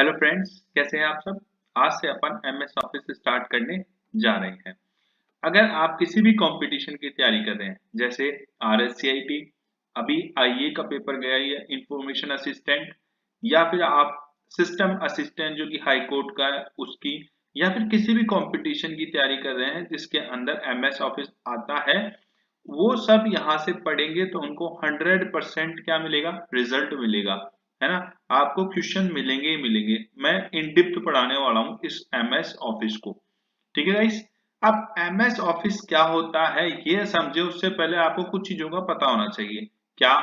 Hello friends, कैसे हैं आप सब। आज से अपन एमएस ऑफिस स्टार्ट करने जा रहे हैं। अगर आप किसी भी कंपटीशन की तैयारी कर रहे हैं, जैसे आरएससीआईटी, अभी आईए का पेपर गया ही है, इंफॉर्मेशन असिस्टेंट, या फिर आप सिस्टम असिस्टेंट जो कि हाई कोर्ट का है उसकी, या फिर किसी भी कंपटीशन की तैयारी कर रहे हैं जिसके अंदर एमएस ऑफिस आता है, वो सब यहाँ से पढ़ेंगे तो उनको 100% क्या मिलेगा, रिजल्ट मिलेगा, है ना। आपको क्वेश्चन मिलेंगे ही मिलेंगे। मैं इन डिप्थ पढ़ाने वाला हूँ इस एमएस ऑफिस को, ठीक है गाइस। अब एमएस ऑफिस क्या होता है ये समझे उससे पहले आपको कुछ चीजों का पता होना चाहिए। क्या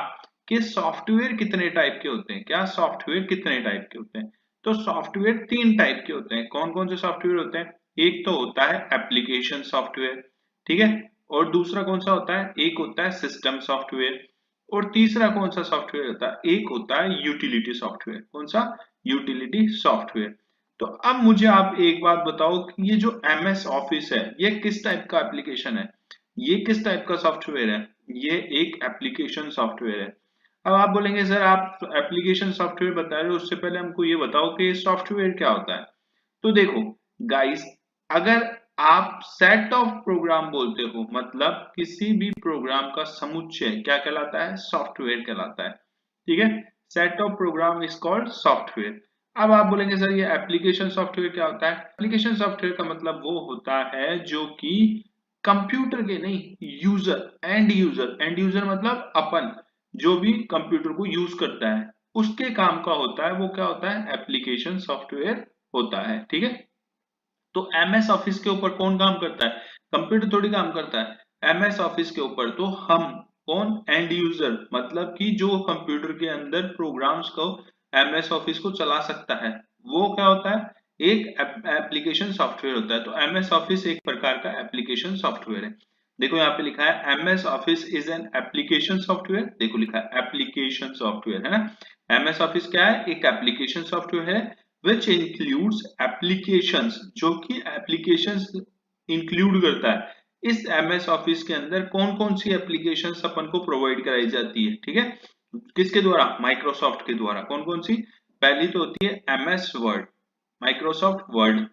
कि सॉफ्टवेयर कितने टाइप के होते हैं, क्या सॉफ्टवेयर कितने टाइप के होते हैं। तो सॉफ्टवेयर तीन टाइप के होते हैं। कौन कौन से सॉफ्टवेयर होते हैं? एक तो होता है एप्लीकेशन सॉफ्टवेयर, ठीक है। और दूसरा कौन सा होता है? एक होता है सिस्टम सॉफ्टवेयर। और तीसरा कौन सा सॉफ्टवेयर होता है? एक होता है यूटिलिटी सॉफ्टवेयर। कौन सा? Utility software. तो अब मुझे आप एक बात बताओ कि ये जो एमएस ऑफिस है ये किस टाइप का एप्लीकेशन है, ये किस टाइप का सॉफ्टवेयर है? ये एक एप्लीकेशन सॉफ्टवेयर है। अब आप बोलेंगे सर आप एप्लीकेशन सॉफ्टवेयर बता रहे हो, उससे पहले हमको ये बताओ कि सॉफ्टवेयर क्या होता है। तो देखो गाइस, अगर आप सेट ऑफ प्रोग्राम बोलते हो, मतलब किसी भी प्रोग्राम का समुच्चय क्या कहलाता है? सॉफ्टवेयर कहलाता है, ठीक है। Set of program is called software. अब आप बोलेंगे सर ये एप्लीकेशन सॉफ्टवेयर क्या होता है? एप्लीकेशन सॉफ्टवेयर का मतलब वो होता है जो कि कंप्यूटर के नहीं, यूजर, एंड यूजर मतलब अपन जो भी कंप्यूटर को यूज करता है उसके काम का होता है, वो क्या होता है? एप्लीकेशन सॉफ्टवेयर होता है, ठीक है। तो एमएस ऑफिस के ऊपर कौन काम करता है? कंप्यूटर थोड़ी काम करता है। एमएस ऑफिस के ऊपर तो हम, कौन? एंड यूजर, मतलब कि जो कंप्यूटर के अंदर प्रोग्राम्स को एमएस ऑफिस को चला सकता है, वो क्या होता है? एक एप्लीकेशन सॉफ्टवेयर होता है। तो एमएस ऑफिस एक प्रकार का एप्लीकेशन सॉफ्टवेयर है। देखो यहाँ पे लिखा है MS office is an application software. देखो लिखा है एप्लीकेशन सॉफ्टवेयर, है ना। एमएस ऑफिस क्या है? एक एप्लीकेशन सॉफ्टवेयर है which includes applications, जो कि applications इंक्लूड करता है। इस एमएस ऑफिस के अंदर कौन कौन सी एप्लीकेशंस अपन को प्रोवाइड कराई जाती है, ठीक है। किसके द्वारा? माइक्रोसॉफ्ट के द्वारा। कौन कौन सी? पहली तो होती है एमएस वर्ड, माइक्रोसॉफ्ट वर्ड।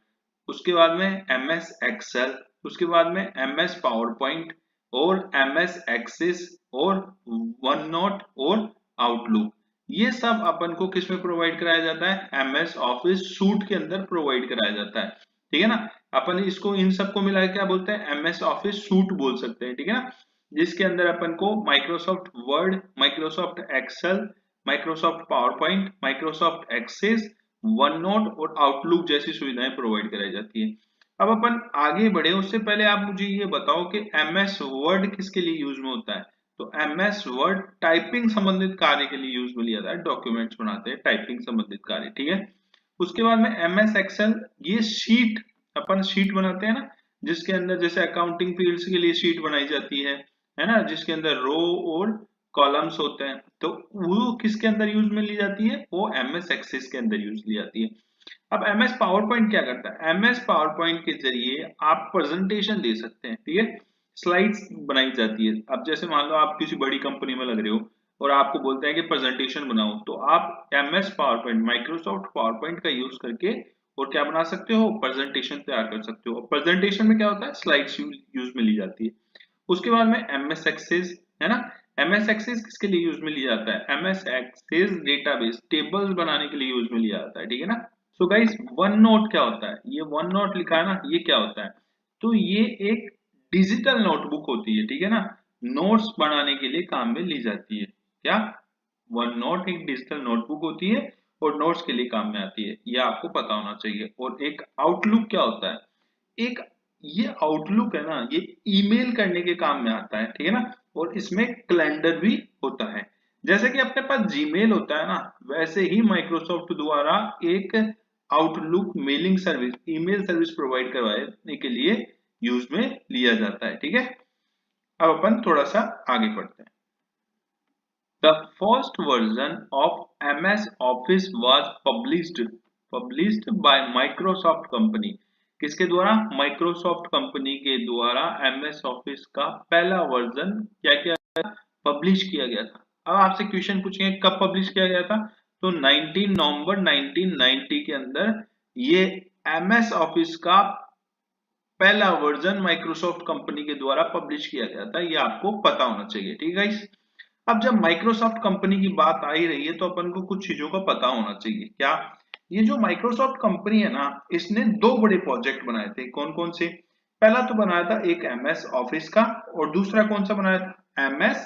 उसके बाद में एमएस एक्सेल, उसके बाद में एमएस पावर पॉइंट, और एमएस एक्सेस, और वन नोट, और आउटलुक। ये सब अपन को किस में प्रोवाइड कराया जाता है? एमएस ऑफिस सूट के अंदर प्रोवाइड कराया जाता है, ठीक है ना। अपन इसको इन सबको मिला के क्या बोलते हैं? एमएस ऑफिस सूट बोल सकते हैं, ठीक है ना। जिसके अंदर अपन को Microsoft Word, Microsoft Excel, Microsoft PowerPoint, Microsoft Access, OneNote और आउटलुक जैसी सुविधाएं प्रोवाइड कराई जाती है। अब अपन आगे बढ़े उससे पहले आप मुझे ये बताओ कि एमएस वर्ड किसके लिए यूज में होता है। तो एमएस वर्ड टाइपिंग संबंधित कार्य के लिए यूज में लिया जाता है। डॉक्यूमेंट्स बनाते हैं, टाइपिंग संबंधित कार्य, ठीक है। उसके बाद में एमएस एक्सेल, ये शीट, अपन शीट बनाते हैं ना, जिसके अंदर जैसे अकाउंटिंग फील्ड्स के लिए शीट बनाई जाती है ना, जिसके अंदर रो और कॉलम्स होते हैं। तो वो किसके अंदर यूज में ली जाती है? वो एमएस एक्सेस के अंदर यूज ली जाती है। अब एमएस पावर पॉइंट क्या करता है? एमएस पावर पॉइंट के जरिए आप प्रेजेंटेशन दे सकते हैं, ठीक है। स्लाइड्स बनाई जाती है। अब जैसे मान लो आप किसी बड़ी कंपनी में लग रहे हो और आपको बोलते हैं कि प्रेजेंटेशन बनाओ, तो आप MS power point, Microsoft power point का यूज करके और क्या बना सकते हो? प्रेजेंटेशन तैयार कर सकते हो। प्रेजेंटेशन में क्या होता है? स्लाइड्स यूज में ली जाती है। उसके बाद में एमएस एक्सेस, है ना। एमएस एक्सेस किसके लिए यूज में लिया जाता है? एमएस एक्सेस डेटाबेस, टेबल्स बनाने के लिए यूज में लिया जाता है, ठीक है ना। सो गाइस, वन नोट क्या होता है? ये वन नोट लिखा है ना, ये क्या होता है? तो ये एक डिजिटल नोटबुक होती है, ठीक है ना। नोट्स बनाने के लिए काम में ली जाती है। क्या? वन नोट एक डिजिटल नोटबुक होती है और नोट्स के लिए काम में आती है, यह आपको पता होना चाहिए। और एक आउटलुक क्या होता है? एक, ये आउटलुक है ना, ये ईमेल करने के काम में आता है, ठीक है ना। और इसमें कैलेंडर भी होता है। जैसे कि अपने पास जीमेल होता है ना, वैसे ही माइक्रोसॉफ्ट द्वारा एक outlook mailing service, email service provide करवाने के लिए यूज में लिया जाता है, ठीक है। अब अपन थोड़ा सा आगे बढ़ते हैं। The first version of MS office was published by Microsoft company. किसके द्वारा? माइक्रोसॉफ्ट कंपनी के द्वारा एमएस ऑफिस का पहला वर्जन क्या किया, पब्लिश किया गया था। अब आपसे क्वेश्चन पूछेंगे कब पब्लिश किया गया था, तो 19 नवंबर 1990 के अंदर ये MS ऑफिस का पहला वर्जन माइक्रोसॉफ्ट कंपनी के द्वारा पब्लिश किया गया था, ये आपको पता होना चाहिए। ठीक है गाइस, अब जब माइक्रोसॉफ्ट कंपनी की बात आ ही रही है तो अपन को कुछ चीजों का पता होना चाहिए। क्या? ये जो माइक्रोसॉफ्ट कंपनी है ना, इसने दो बड़े प्रोजेक्ट बनाए थे। कौन कौन से? पहला तो बनाया था एक MS ऑफिस का, और दूसरा कौन सा बनाया था? MS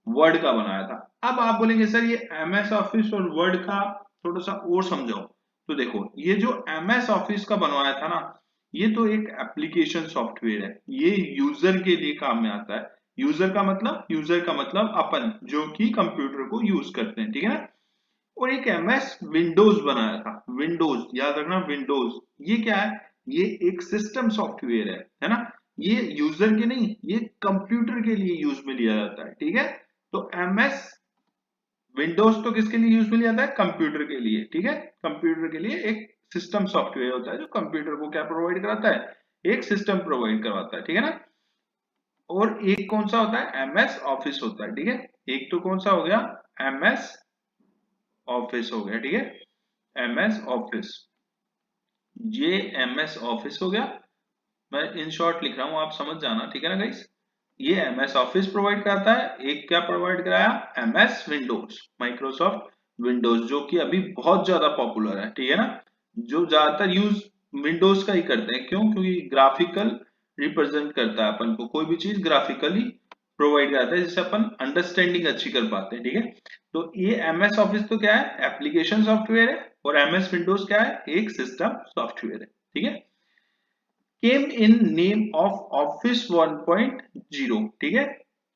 वर्ड का बनाया था। अब आप बोलेंगे सर ये MS ऑफिस और वर्ड का थोड़ा सा और समझाओ। तो देखो, ये जो MS ऑफिस का बनवाया था ना, ये तो एक एप्लीकेशन सॉफ्टवेयर है, ये यूजर के लिए काम में आता है। यूजर का मतलब अपन जो कि कंप्यूटर को यूज करते हैं, ठीक है ना। और एक MS विंडोज बनाया था। विंडोज याद रखना, विंडोज ये क्या है? ये एक सिस्टम सॉफ्टवेयर है ना। ये यूजर के नहीं, ये कंप्यूटर के लिए यूज में लिया जाता है। ठीक है, तो MS विंडोज तो किसके लिए यूज में लिया जाता है? कंप्यूटर के लिए। ठीक है, कंप्यूटर के लिए एक सिस्टम सॉफ्टवेयर होता है जो कंप्यूटर को क्या प्रोवाइड कराता है? एक सिस्टम प्रोवाइड करवाता है। ठीक है ना। और एक कौन सा होता है? MS ऑफिस होता है। ठीक है, एक तो कौन सा हो गया? MS ऑफिस हो गया। ठीक है, MS ऑफिस, ये MS ऑफिस हो गया। मैं इन शॉर्ट लिख रहा हूं, आप समझ जाना। ठीक है ना गाइस, ये MS ऑफिस प्रोवाइड कराता है। एक क्या प्रोवाइड कराया? MS विंडोज, माइक्रोसॉफ्ट विंडोज, जो कि अभी बहुत ज्यादा पॉपुलर है। ठीक है ना, जो ज्यादातर यूज विंडोज का ही करते हैं। क्यों? क्योंकि ग्राफिकल रिप्रेजेंट करता है अपन को, कोई भी चीज ग्राफिकली प्रोवाइड कराता है जिससे अपन अंडरस्टैंडिंग अच्छी कर पाते हैं। ठीक है, तो ये MS ऑफिस तो क्या है? एप्लीकेशन सॉफ्टवेयर है, और MS विंडोज क्या है? एक सिस्टम सॉफ्टवेयर है। ठीक है, केम इन नेम ऑफ ऑफिस 1.0। ठीक है,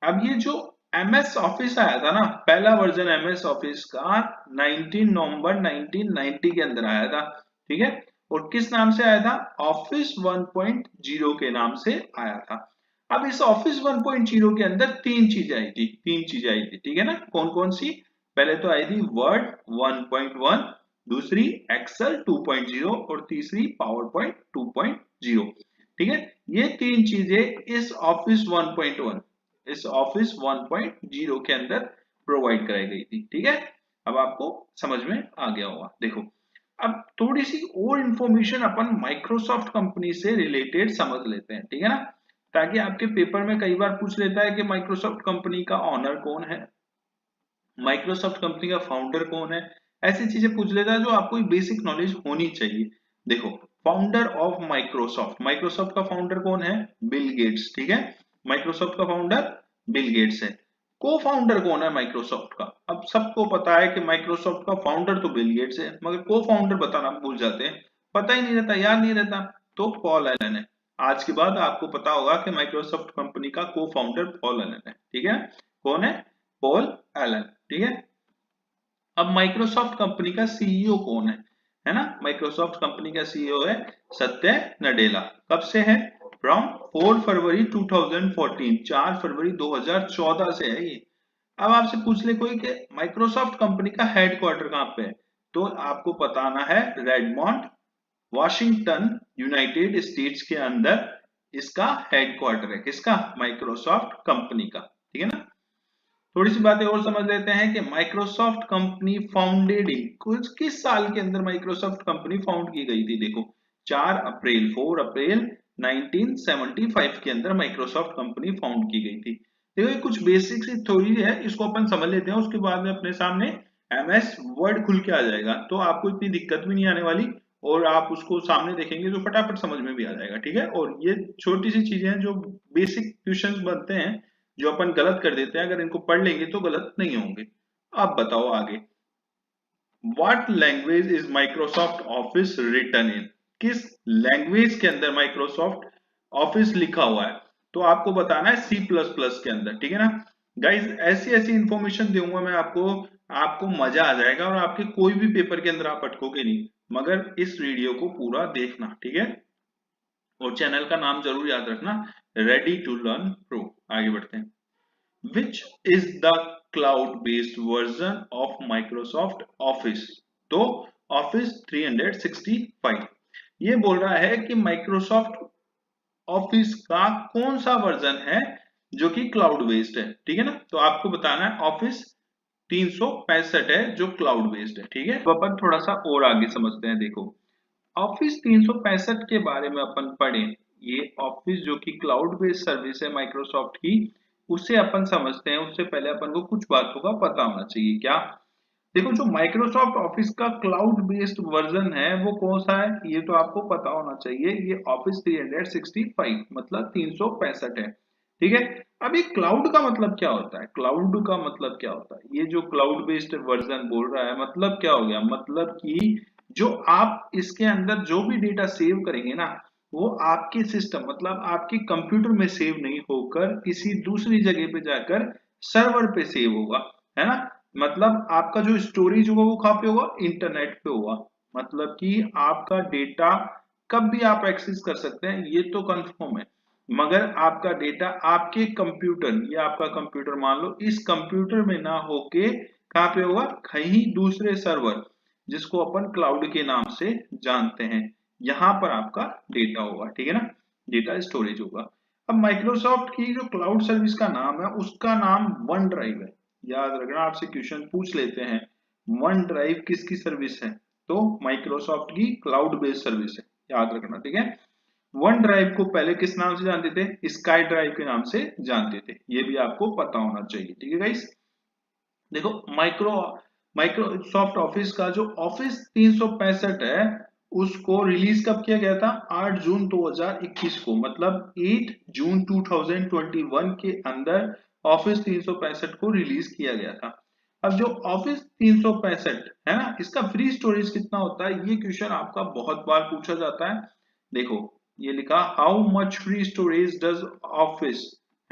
अब ये जो MS ऑफिस आया था ना, पहला वर्जन MS ऑफिस का 19 नवंबर 1990 के अंदर आया था। ठीक है, और किस नाम से आया था? ऑफिस 1.0 के नाम से आया था। अब इस ऑफिस 1.0 के अंदर तीन चीजें आई थी। ठीक है ना, कौन कौन सी? पहले तो आई थी वर्ड 1.1, दूसरी एक्सेल 2.0 और तीसरी पावर पॉइंट 2.0। ठीक है, ये तीन चीजें इस ऑफिस 1.0 के अंदर प्रोवाइड कराई गई थी। ठीक है, अब आपको समझ में आ गया होगा। देखो, अब थोड़ी सी और इंफॉर्मेशन अपन माइक्रोसॉफ्ट कंपनी से रिलेटेड समझ लेते हैं। ठीक है ना, ताकि आपके पेपर में कई बार पूछ लेता है कि माइक्रोसॉफ्ट कंपनी का ऑनर कौन है, माइक्रोसॉफ्ट कंपनी का फाउंडर कौन है। ऐसी चीजें पूछ लेता है जो आपको बेसिक नॉलेज होनी चाहिए। देखो, फाउंडर ऑफ माइक्रोसॉफ्ट, माइक्रोसॉफ्ट का फाउंडर कौन है? Bill Gates. ठीक है, माइक्रोसॉफ्ट का फाउंडर बिल गेट्स है। को फाउंडर कौन है माइक्रोसॉफ्ट का? अब सबको पता है कि माइक्रोसॉफ्ट का फाउंडर तो बिल गेट्स है, मगर को फाउंडर बताना भूल जाते हैं, पता ही नहीं रहता, याद नहीं रहता। तो पॉल एलन है। आज के बाद आपको पता होगा कि माइक्रोसॉफ्ट कंपनी का को फाउंडर पॉल एलन है। ठीक है, कौन है? Paul Allen. ठीक है, अब माइक्रोसॉफ्ट कंपनी का सीईओ कौन है ना? माइक्रोसॉफ्ट कंपनी का सीईओ है सत्य नडेला। कब से है? फ्रॉम 4 फरवरी 2014, 4 फरवरी 2014 से है ये। अब आपसे पूछ ले कोई कि माइक्रोसॉफ्ट कंपनी का हेडक्वार्टर कहाँ पे है, तो आपको बताना है रेडमोंड, वॉशिंगटन, यूनाइटेड स्टेट्स के अंदर इसका हेडक्वार्टर है। किसका? माइक्रोसॉफ्ट कंपनी का। ठीक है ना, थोड़ी सी बातें और समझ लेते हैं कि माइक्रोसॉफ्ट कंपनी फाउंडेड इन कुछ किस साल के अंदर माइक्रोसॉफ्ट कंपनी फाउंड की गई थी। देखो, 4 अप्रैल 1975 के अंदर माइक्रोसॉफ्ट कंपनी फाउंड की गई थी। देखो, ये कुछ बेसिक सी थ्योरी है, इसको अपन समझ लेते हैं, उसके बाद में अपने सामने MS वर्ड खुल के आ जाएगा, तो आपको इतनी दिक्कत भी नहीं आने वाली, और आप उसको सामने देखेंगे तो फटाफट समझ में भी आ जाएगा। ठीक है, और ये छोटी सी चीजें हैं जो बेसिक क्वेश्चंस बनते हैं, जो अपन गलत कर देते हैं, अगर इनको पढ़ लेंगे तो गलत नहीं होंगे। अब बताओ आगे, what language is Microsoft Office written in? किस लैंग्वेज के अंदर माइक्रोसॉफ्ट ऑफिस लिखा हुआ है? तो आपको बताना है C++ के अंदर। ठीक है ना गाइज, ऐसी ऐसी इंफॉर्मेशन दूंगा मैं आपको, आपको मजा आ जाएगा, और आपके कोई भी पेपर के अंदर आप अटकोगे नहीं, मगर इस वीडियो को पूरा देखना। ठीक है, और चैनल का नाम जरूर याद रखना, रेडी टू लर्न प्रो। आगे बढ़ते हैं। Which is the cloud-based version of Microsoft Office? तो Office 365 ये बोल रहा है कि Microsoft Office का कौन सा वर्जन है जो कि क्लाउड बेस्ड है। ठीक है ना, तो आपको बताना है Office 365 है जो क्लाउड बेस्ड है। ठीक है, अब अपन थोड़ा सा और आगे समझते हैं। देखो, ऑफिस 365 के बारे में अपन पढ़े, ये ऑफिस जो कि क्लाउड बेस्ड सर्विस है माइक्रोसॉफ्ट की, उसे अपन समझते हैं। उससे पहले अपन को कुछ बातों का पता होना चाहिए। क्या? देखो, जो माइक्रोसॉफ्ट ऑफिस का क्लाउड बेस्ड वर्जन है वो कौन सा है, ये तो आपको पता होना चाहिए। ये ऑफिस 365 मतलब 365 है। ठीक है, अभी क्लाउड का मतलब क्या होता है? क्लाउड का मतलब क्या होता है? ये जो क्लाउड बेस्ड वर्जन बोल रहा है, मतलब क्या हो गया? मतलब कि जो आप इसके अंदर जो भी डेटा सेव करेंगे ना, वो आपके सिस्टम मतलब आपके कंप्यूटर में सेव नहीं होकर किसी दूसरी जगह पे जाकर सर्वर पे सेव होगा, है ना। मतलब आपका जो स्टोरेज होगा वो कहाँ पे होगा? इंटरनेट पे होगा। मतलब कि आपका डेटा कब भी आप एक्सेस कर सकते हैं, ये तो कंफर्म है। मगर आपका डेटा आपके कंप्यूटर, ये आपका कंप्यूटर मान लो, इस कंप्यूटर में ना होके कहाँ पे होगा? कहीं दूसरे सर्वर, जिसको अपन क्लाउड के नाम से जानते हैं, यहाँ पर आपका डेटा होगा। ठीक है ना, डेटा स्टोरेज होगा। अब माइक्रोसॉफ्ट की जो क्लाउड सर्विस का नाम है, उसका नाम वन ड्राइव है। याद रखना, आपसे क्वेश्चन पूछ लेते हैं, वन ड्राइव किसकी सर्विस है? तो माइक्रोसॉफ्ट की क्लाउड बेस्ड सर्विस है, याद रखना। ठीक है, वन ड्राइव को पहले किस नाम से जानते थे? स्काई ड्राइव के नाम से जानते थे, ये भी आपको पता होना चाहिए। ठीक है गाइस, देखो, माइक्रोसॉफ्ट ऑफिस का जो ऑफिस 365 है, उसको रिलीज कब किया गया था? 8 जून 2021 को, मतलब 8 जून 2021 के अंदर ऑफिस 365 को रिलीज किया गया था। अब जो ऑफिस 365 है ना, इसका फ्री स्टोरेज कितना होता है? ये क्वेश्चन आपका बहुत बार पूछा जाता है। देखो, ये लिखा, how much free storage does office,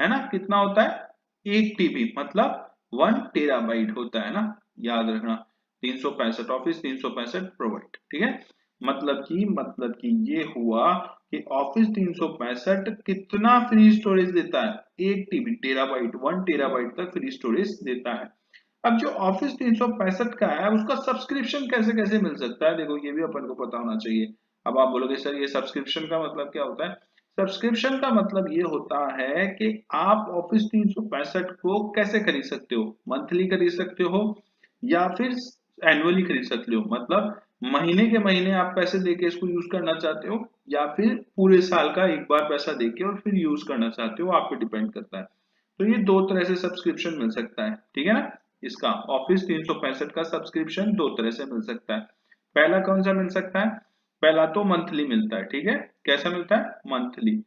है ना, कितना होता है? 1 टीबी मतलब 1 टेराबाइट होता है ना, याद रखना। 365 ऑफिस 365 प्रोवाइड। ठीक है, मतलब कि ये हुआ कि ऑफिस 365 कितना फ्री स्टोरेज देता है? 1 टीबी टेराबाइट 1 टेराबाइट तक फ्री स्टोरेज देता है। अब जो ऑफिस 365 का है, उसका सब्सक्रिप्शन कैसे कैसे मिल सकता है? देखो, ये भी अपन को पता होना चाहिए। अब आप बोलोगे सर, ये सब्सक्रिप्शन का मतलब क्या होता है? सब्सक्रिप्शन का मतलब ये होता है कि आप ऑफिस 365 को कैसे खरीद सकते हो? मंथली खरीद सकते हो या फिर एनुअली खरीद सकते हो। मतलब महीने के महीने आप पैसे देके इसको यूज करना चाहते हो, या फिर पूरे साल का एक बार पैसा देके और फिर यूज करना चाहते हो, आप पे डिपेंड करता है। तो ये दो तरह से सब्सक्रिप्शन मिल सकता है। ठीक है ना, इसका ऑफिस 365 का सब्सक्रिप्शन दो तरह से मिल सकता है। पहला कौन सा मिल सकता है? पहला तो मंथली मिलता है। ठीक है, कैसा मिलता है? मंथली।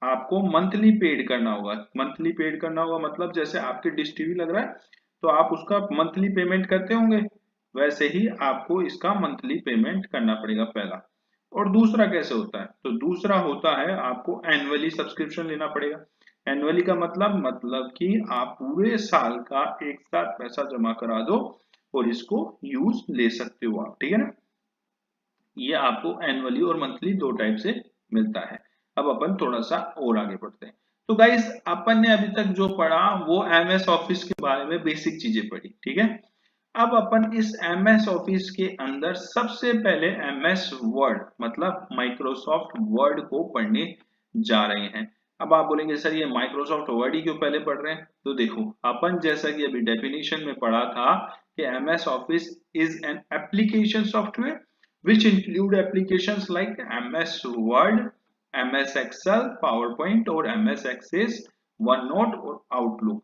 आपको मंथली पेड करना होगा। मंथली पेड करना होगा मतलब जैसे आपके डिश टीवी लग रहा है, तो आप उसका मंथली पेमेंट करते होंगे, वैसे ही आपको इसका मंथली पेमेंट करना पड़ेगा, पहला। और दूसरा कैसे होता है? तो दूसरा होता है, आपको एनुअली सब्सक्रिप्शन लेना पड़ेगा। एनुअली का मतलब कि आप पूरे साल का एक साथ पैसा जमा करा दो और इसको यूज ले सकते हो आप। ठीक है ना, ये आपको एनुअली और मंथली दो टाइप से मिलता है। अब अपन थोड़ा सा और आगे बढ़ते हैं। तो गाइस, अपन ने अभी तक जो पढ़ा वो एमएस ऑफिस के बारे में बेसिक चीजें पढ़ी। ठीक है, अब अपन इस एमएस ऑफिस के अंदर सबसे पहले एमएस वर्ड मतलब माइक्रोसॉफ्ट वर्ड को पढ़ने जा रहे हैं। अब आप बोलेंगे सर, ये माइक्रोसॉफ्ट वर्ड ही क्यों पहले पढ़ रहे हैं? तो देखो, अपन जैसा कि अभी डेफिनेशन में पढ़ा था कि MS office is an application software which include applications like MS Word, MS Excel, PowerPoint और MS Access, OneNote और Outlook।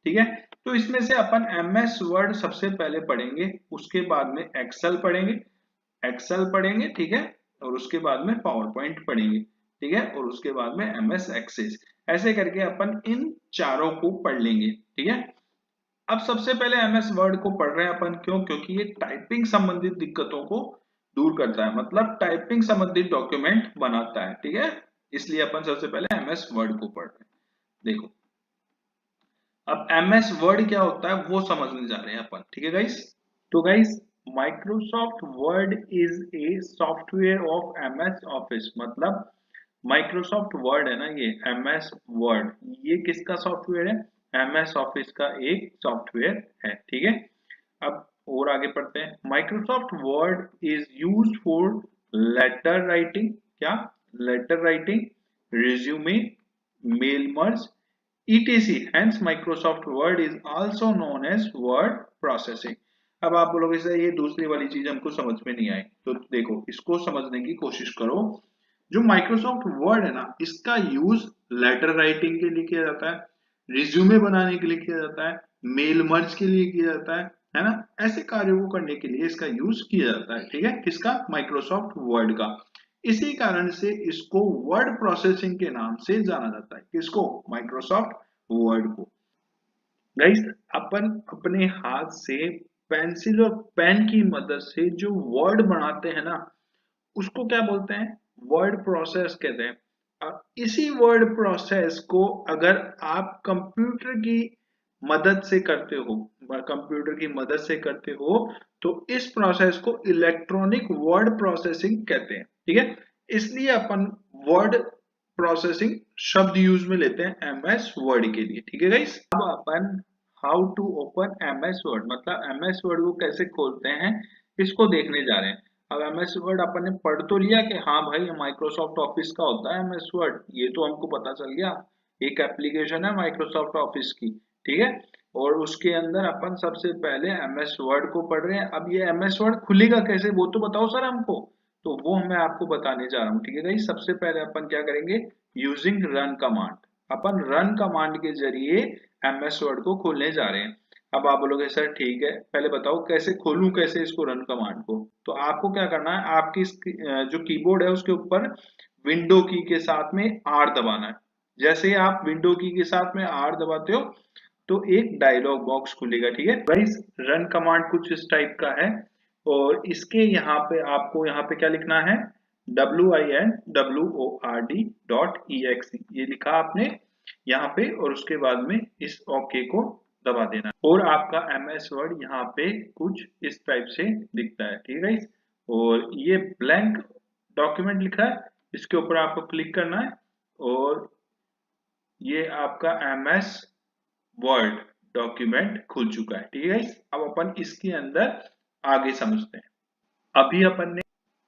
ठीक है, तो इसमें से अपन MS Word सबसे पहले पढ़ेंगे, उसके बाद में एक्सेल पढ़ेंगे। ठीक है, और उसके बाद में PowerPoint पढ़ेंगे। ठीक है, और उसके बाद में MS Access। ऐसे करके अपन इन चारों को पढ़ लेंगे। ठीक है, अब सबसे पहले एमएस वर्ड को पढ़ रहे हैं अपन, क्यों? क्योंकि ये टाइपिंग संबंधित दिक्कतों को दूर करता है, मतलब टाइपिंग संबंधित डॉक्यूमेंट बनाता है। ठीक है, इसलिए अपन सबसे पहले एमएस वर्ड को पढ़ रहे हैं। देखो, अब एमएस वर्ड क्या होता है वो समझने जा रहे हैं अपन। ठीक है गाइस, तो guys, Microsoft Word is a software of MS office. मतलब माइक्रोसॉफ्ट वर्ड है ना, ये एमएस वर्ड, ये किसका सॉफ्टवेयर है? एमएस ऑफिस का एक सॉफ्टवेयर है। ठीक है, अब और आगे पढ़ते हैं। Microsoft Word is used for letter writing. क्या? Letter writing, resume, mail merge, etc. Hence Microsoft Word is also known as Word processing. अब आप बोलोगे सर ये दूसरी वाली चीज हमको समझ में नहीं आई, तो देखो इसको समझने की कोशिश करो। जो माइक्रोसॉफ्ट वर्ड है ना, इसका यूज लेटर राइटिंग के लिए किया जाता है, रिज्यूमे बनाने के लिए किया जाता है, मेल मर्ज के लिए किया जाता है ना, ऐसे कार्यों को करने के लिए इसका यूज किया जाता है। ठीक है, किसका? माइक्रोसॉफ्ट वर्ड का। इसी कारण से इसको वर्ड प्रोसेसिंग के नाम से जाना जाता है। किसको? माइक्रोसॉफ्ट वर्ड को। गाइस, अपन अपने हाथ से पेंसिल और पेन की मदद से जो वर्ड बनाते हैं ना, उसको क्या बोलते हैं? वर्ड प्रोसेस कहते हैं। अब इसी वर्ड प्रोसेस को अगर आप कंप्यूटर की मदद से करते हो, कंप्यूटर की मदद से करते हो, तो इस प्रोसेस को इलेक्ट्रॉनिक वर्ड प्रोसेसिंग कहते हैं। ठीक है, इसलिए अपन वर्ड प्रोसेसिंग शब्द यूज में लेते हैं एमएस वर्ड के लिए। ठीक है गाइस, अब अपन how to open MS Word, मतलब एमएस वर्ड को कैसे खोलते हैं, इसको देखने जा रहे हैं। अब एमएस वर्ड अपन ने पढ़ तो लिया कि हाँ भाई माइक्रोसॉफ्ट ऑफिस का होता है एमएस वर्ड, ये तो हमको पता चल गया, एक एप्लीकेशन है माइक्रोसॉफ्ट ऑफिस की। ठीक है, और उसके अंदर अपन सबसे पहले एमएस वर्ड को पढ़ रहे हैं। अब ये एमएस वर्ड खुलेगा कैसे, वो तो बताओ सर हमको, तो वो मैं आपको बताने जा रहा हूँ। ठीक है गाइस, सबसे पहले अपन क्या करेंगे, यूजिंग रन कमांड। अपन रन कमांड के जरिए एमएस वर्ड को खोलने जा रहे हैं। अब आप बोलोगे सर ठीक है, पहले बताओ कैसे खोलूं, कैसे इसको रन कमांड को। तो आपको क्या करना है, आपकी जो कीबोर्ड है उसके ऊपर विंडो की के साथ में आर दबाना है। जैसे ही आप विंडो की के साथ में आर दबाते हो तो एक डायलॉग बॉक्स खुलेगा। ठीक है गाइस, रन कमांड कुछ इस टाइप का है, और इसके यहाँ पे आपको यहाँ पे क्या लिखना है, WINWORD.exe ये लिखा आपने यहाँ पे, और उसके बाद में इस ओके को दबा देना, और आपका एमएस वर्ड यहाँ पे कुछ इस टाइप से दिखता है। ठीक है गाइस, और ये ब्लैंक डॉक्यूमेंट लिखा है, इसके ऊपर आपको क्लिक करना है, और ये आपका एमएस वर्ड डॉक्यूमेंट खुल चुका है। ठीक है गाइस, अब अपन इसके अंदर आगे समझते हैं।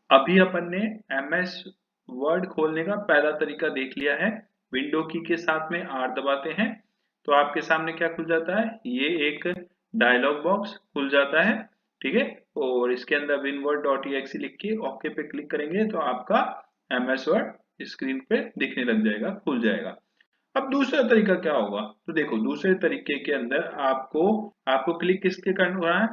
अभी अपन ने एमएस वर्ड खोलने का पहला तरीका देख लिया है। विंडो की के साथ में आर दबाते हैं तो आपके सामने क्या खुल जाता है, ये एक डायलॉग बॉक्स खुल जाता है। ठीक है, और इसके अंदर winword.exe लिख के ओके पे क्लिक करेंगे तो आपका एमएस वर्ड स्क्रीन पे दिखने लग जाएगा, खुल जाएगा। अब दूसरा तरीका क्या होगा, तो देखो दूसरे तरीके के अंदर आपको क्लिक किसके करना है,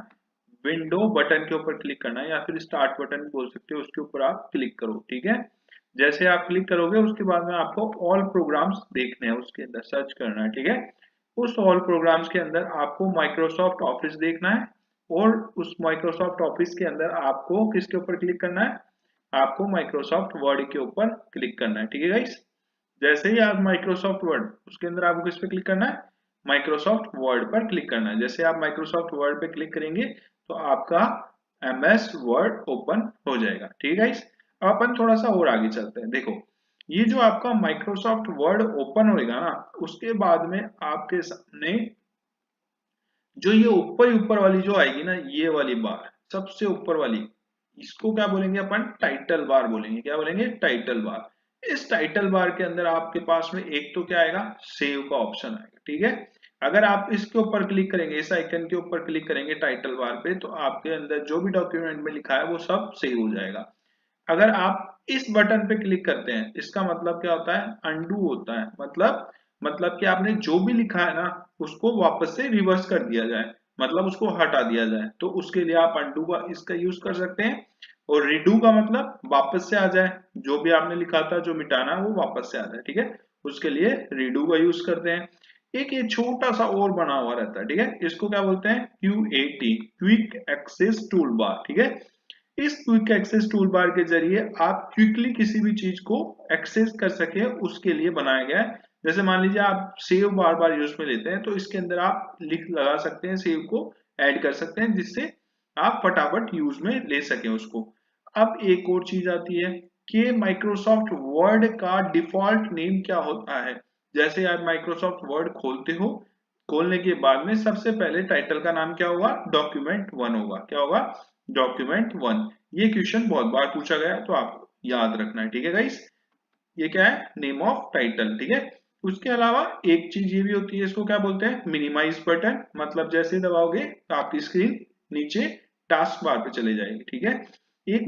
विंडो बटन के ऊपर क्लिक करना है, या फिर स्टार्ट बटन बोल सकते हो, उसके ऊपर आप क्लिक करो। ठीक है, जैसे आप क्लिक करोगे उसके बाद में आपको ऑल प्रोग्राम्स देखने हैं, उसके अंदर सर्च करना है। ठीक है, उस ऑल प्रोग्राम्स के अंदर आपको माइक्रोसॉफ्ट ऑफिस देखना है, और उस माइक्रोसॉफ्ट ऑफिस के अंदर आपको किसके ऊपर क्लिक करना है, आपको माइक्रोसॉफ्ट वर्ड के ऊपर क्लिक करना है। ठीक है गाइस, जैसे ही आप माइक्रोसॉफ्ट वर्ड, उसके अंदर आपको किस पे क्लिक करना है, माइक्रोसॉफ्ट वर्ड पर क्लिक करना है। जैसे आप माइक्रोसॉफ्ट वर्ड पे क्लिक करेंगे तो आपका एमएस वर्ड ओपन हो जाएगा। ठीक है गाइस, अब अपन थोड़ा सा और आगे चलते हैं। देखो ये जो आपका माइक्रोसॉफ्ट वर्ड ओपन होएगा ना, उसके बाद में आपके सामने जो ये ऊपर वाली जो आएगी ना, ये वाली बार सबसे ऊपर वाली, इसको क्या बोलेंगे अपन, टाइटल बार बोलेंगे। क्या बोलेंगे, टाइटल बार। इस टाइटल बार के अंदर आपके पास में एक तो क्या आएगा, सेव का ऑप्शन आएगा। ठीक है, अगर आप इसके ऊपर क्लिक करेंगे, इस आइकन के ऊपर क्लिक करेंगे टाइटल बार पे, तो आपके अंदर जो भी डॉक्यूमेंट में लिखा है वो सब सेव हो जाएगा। अगर आप इस बटन पे क्लिक करते हैं, इसका मतलब क्या होता है, अंडू होता है। मतलब कि आपने जो भी लिखा है ना, उसको वापस से रिवर्स कर दिया जाए, मतलब उसको हटा दिया जाए, तो उसके लिए आप अंडू का इसका यूज कर सकते हैं। और रिडू का मतलब वापस से आ जाए, जो भी आपने लिखा था जो मिटाना है वो वापस से आ जाए। ठीक है, उसके लिए रिडू का यूज करते हैं। एक ये छोटा सा और बना हुआ रहता है। ठीक है, इसको क्या बोलते हैं, QAT, quick access toolbar. ठीक है, इस क्विक एक्सेस टूल बार के जरिए आप क्विकली किसी भी चीज को एक्सेस कर सके, उसके लिए बनाया गया है। जैसे मान लीजिए आप सेव बार बार यूज में लेते हैं, तो इसके अंदर आप लिख लगा सकते हैं, सेव को ऐड कर सकते हैं, जिससे आप फटाफट यूज में ले सकें उसको। अब एक और चीज आती है कि माइक्रोसॉफ्ट वर्ड का डिफॉल्ट नेम क्या होता है। जैसे आप माइक्रोसॉफ्ट वर्ड खोलते हो, खोलने के बाद में सबसे पहले टाइटल का नाम क्या होगा, डॉक्यूमेंट 1 होगा। क्या होगा, डॉक्यूमेंट 1। ये क्वेश्चन बहुत बार पूछा गया है, तो आपको याद रखना है। ठीक है गाइस, ये क्या है, नेम ऑफ टाइटल। ठीक है, उसके अलावा एक चीज ये भी होती है, इसको क्या बोलते हैं, मिनिमाइज बटन। मतलब जैसे दबाओगे तो आपकी स्क्रीन नीचे टास्क बार पे चले जाएगी, ठीक है। एक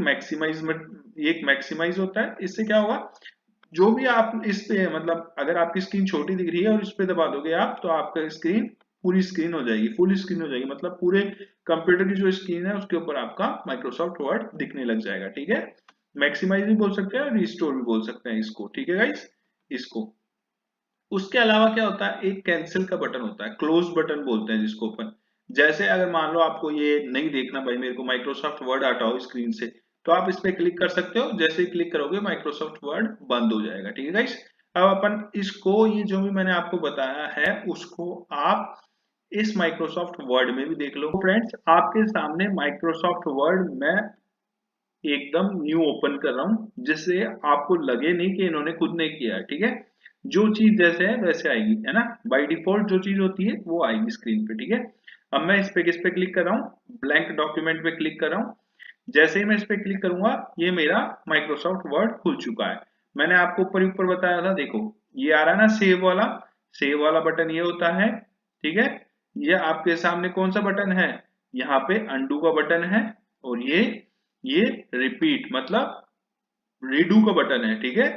मैक्सिमाइज होता है, इससे क्या होगा, जो भी आप इस पे मतलब अगर आपकी स्क्रीन छोटी दिख रही है और इस पे दबा दोगे आप, तो आपका स्क्रीन पूरी स्क्रीन हो जाएगी, फुल स्क्रीन हो जाएगी, मतलब पूरे कंप्यूटर की जो स्क्रीन है उसके ऊपर आपका माइक्रोसॉफ्ट वर्ड दिखने लग जाएगा, ठीक है। मैक्सिमाइज भी बोल सकते हैं और रिस्टोर भी बोल सकते हैं इसको, ठीक है गाइस, इसको। उसके अलावा क्या होता है, एक कैंसिल का बटन होता है, क्लोज बटन बोलते हैं जिसको अपन। जैसे अगर मान लो आपको ये नहीं देखना भाई, मेरे को माइक्रोसॉफ्ट वर्ड हटाओ स्क्रीन से, तो आप इस पे क्लिक कर सकते हो। जैसे ही क्लिक करोगे माइक्रोसॉफ्ट वर्ड बंद हो जाएगा, ठीक है गाइस। अब अपन इसको, ये जो भी मैंने आपको बताया है उसको आप इस माइक्रोसॉफ्ट वर्ड में भी देख लो। फ्रेंड्स, आपके सामने माइक्रोसॉफ्ट वर्ड में एकदम न्यू ओपन कर रहा हूं, जिससे आपको लगे नहीं कि इन्होंने खुद ने किया है, ठीक है। जो चीज जैसे है वैसे आएगी, है ना, बाय डिफॉल्ट जो चीज होती है वो आएगी स्क्रीन पे, ठीक है। अब मैं किस पे क्लिक कर रहा हूँ, ब्लैंक डॉक्यूमेंट पे क्लिक कर रहा हूँ। जैसे ही मैं इस पे क्लिक करूंगा, ये मेरा माइक्रोसॉफ्ट वर्ड खुल चुका है। मैंने आपको ऊपर बताया था, देखो ये आ रहा है ना सेव वाला बटन ये होता है, ठीक है। ये आपके सामने कौन सा बटन है, यहाँ पे अंडू का बटन है, और ये रिपीट मतलब रीडू का बटन है, ठीक है।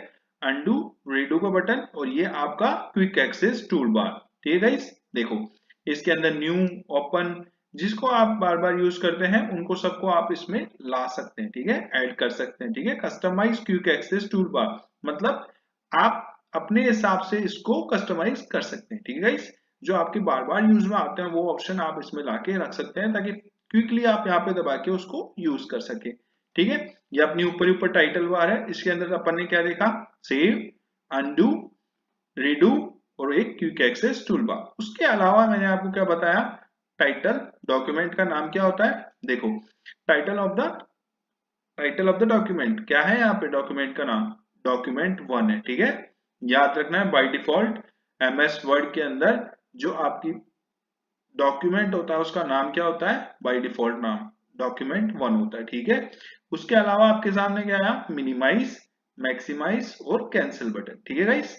अंडू, रीडू का बटन, और ये आपका क्विक एक्सेस टूल बार, ठीक है गाइस। देखो इसके अंदर न्यू, ओपन, जिसको आप बार बार यूज करते हैं उनको सबको आप इसमें ला सकते हैं, ठीक है, ऐड कर सकते हैं, ठीक है। Customise quick access toolbar मतलब आप अपने हिसाब से इसको कस्टमाइज कर सकते हैं, ठीक है गाइस। जो आपके बार बार यूज में आते हैं वो ऑप्शन आप इसमें लाके रख सकते हैं, ताकि क्विकली आप यहाँ पे दबा के उसको यूज कर सके, ठीक है। ये अपनी ऊपर टाइटल बार है, इसके अंदर अपन ने क्या देखा, सेव, अनडू, रीडू और एक क्विक एक्सेस टूल बार। उसके अलावा मैंने आपको क्या बताया, टाइटल डॉक्यूमेंट का नाम क्या होता है, देखो टाइटल ऑफ द डॉक्यूमेंट क्या है, यहाँ पे डॉक्यूमेंट का नाम डॉक्यूमेंट 1 है, ठीक है। याद रखना है, बाय डिफॉल्ट एमएस वर्ड के अंदर जो आपकी डॉक्यूमेंट होता है उसका नाम क्या होता है, बाय डिफॉल्ट नाम डॉक्यूमेंट 1 होता है, ठीक है। उसके अलावा आपके सामने क्या आया, मिनिमाइज, मैक्सिमाइज और कैंसिल बटन, ठीक है गाइस।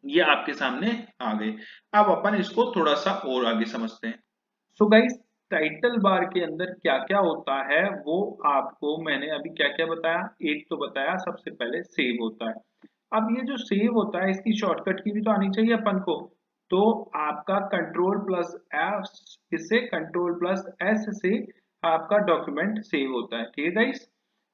ये आपके सामने आ गए। अब अपन इसको थोड़ा सा और आगे समझते हैं। सो गाइस, टाइटल बार के अंदर क्या क्या होता है वो आपको मैंने अभी क्या क्या बताया, एक तो बताया सबसे पहले सेव होता है। अब ये जो सेव होता है इसकी शॉर्टकट की भी तो आनी चाहिए अपन को। तो आपका कंट्रोल प्लस एफ, इससे कंट्रोल प्लस एस से आपका डॉक्यूमेंट सेव होता है, ठीक है गाइस।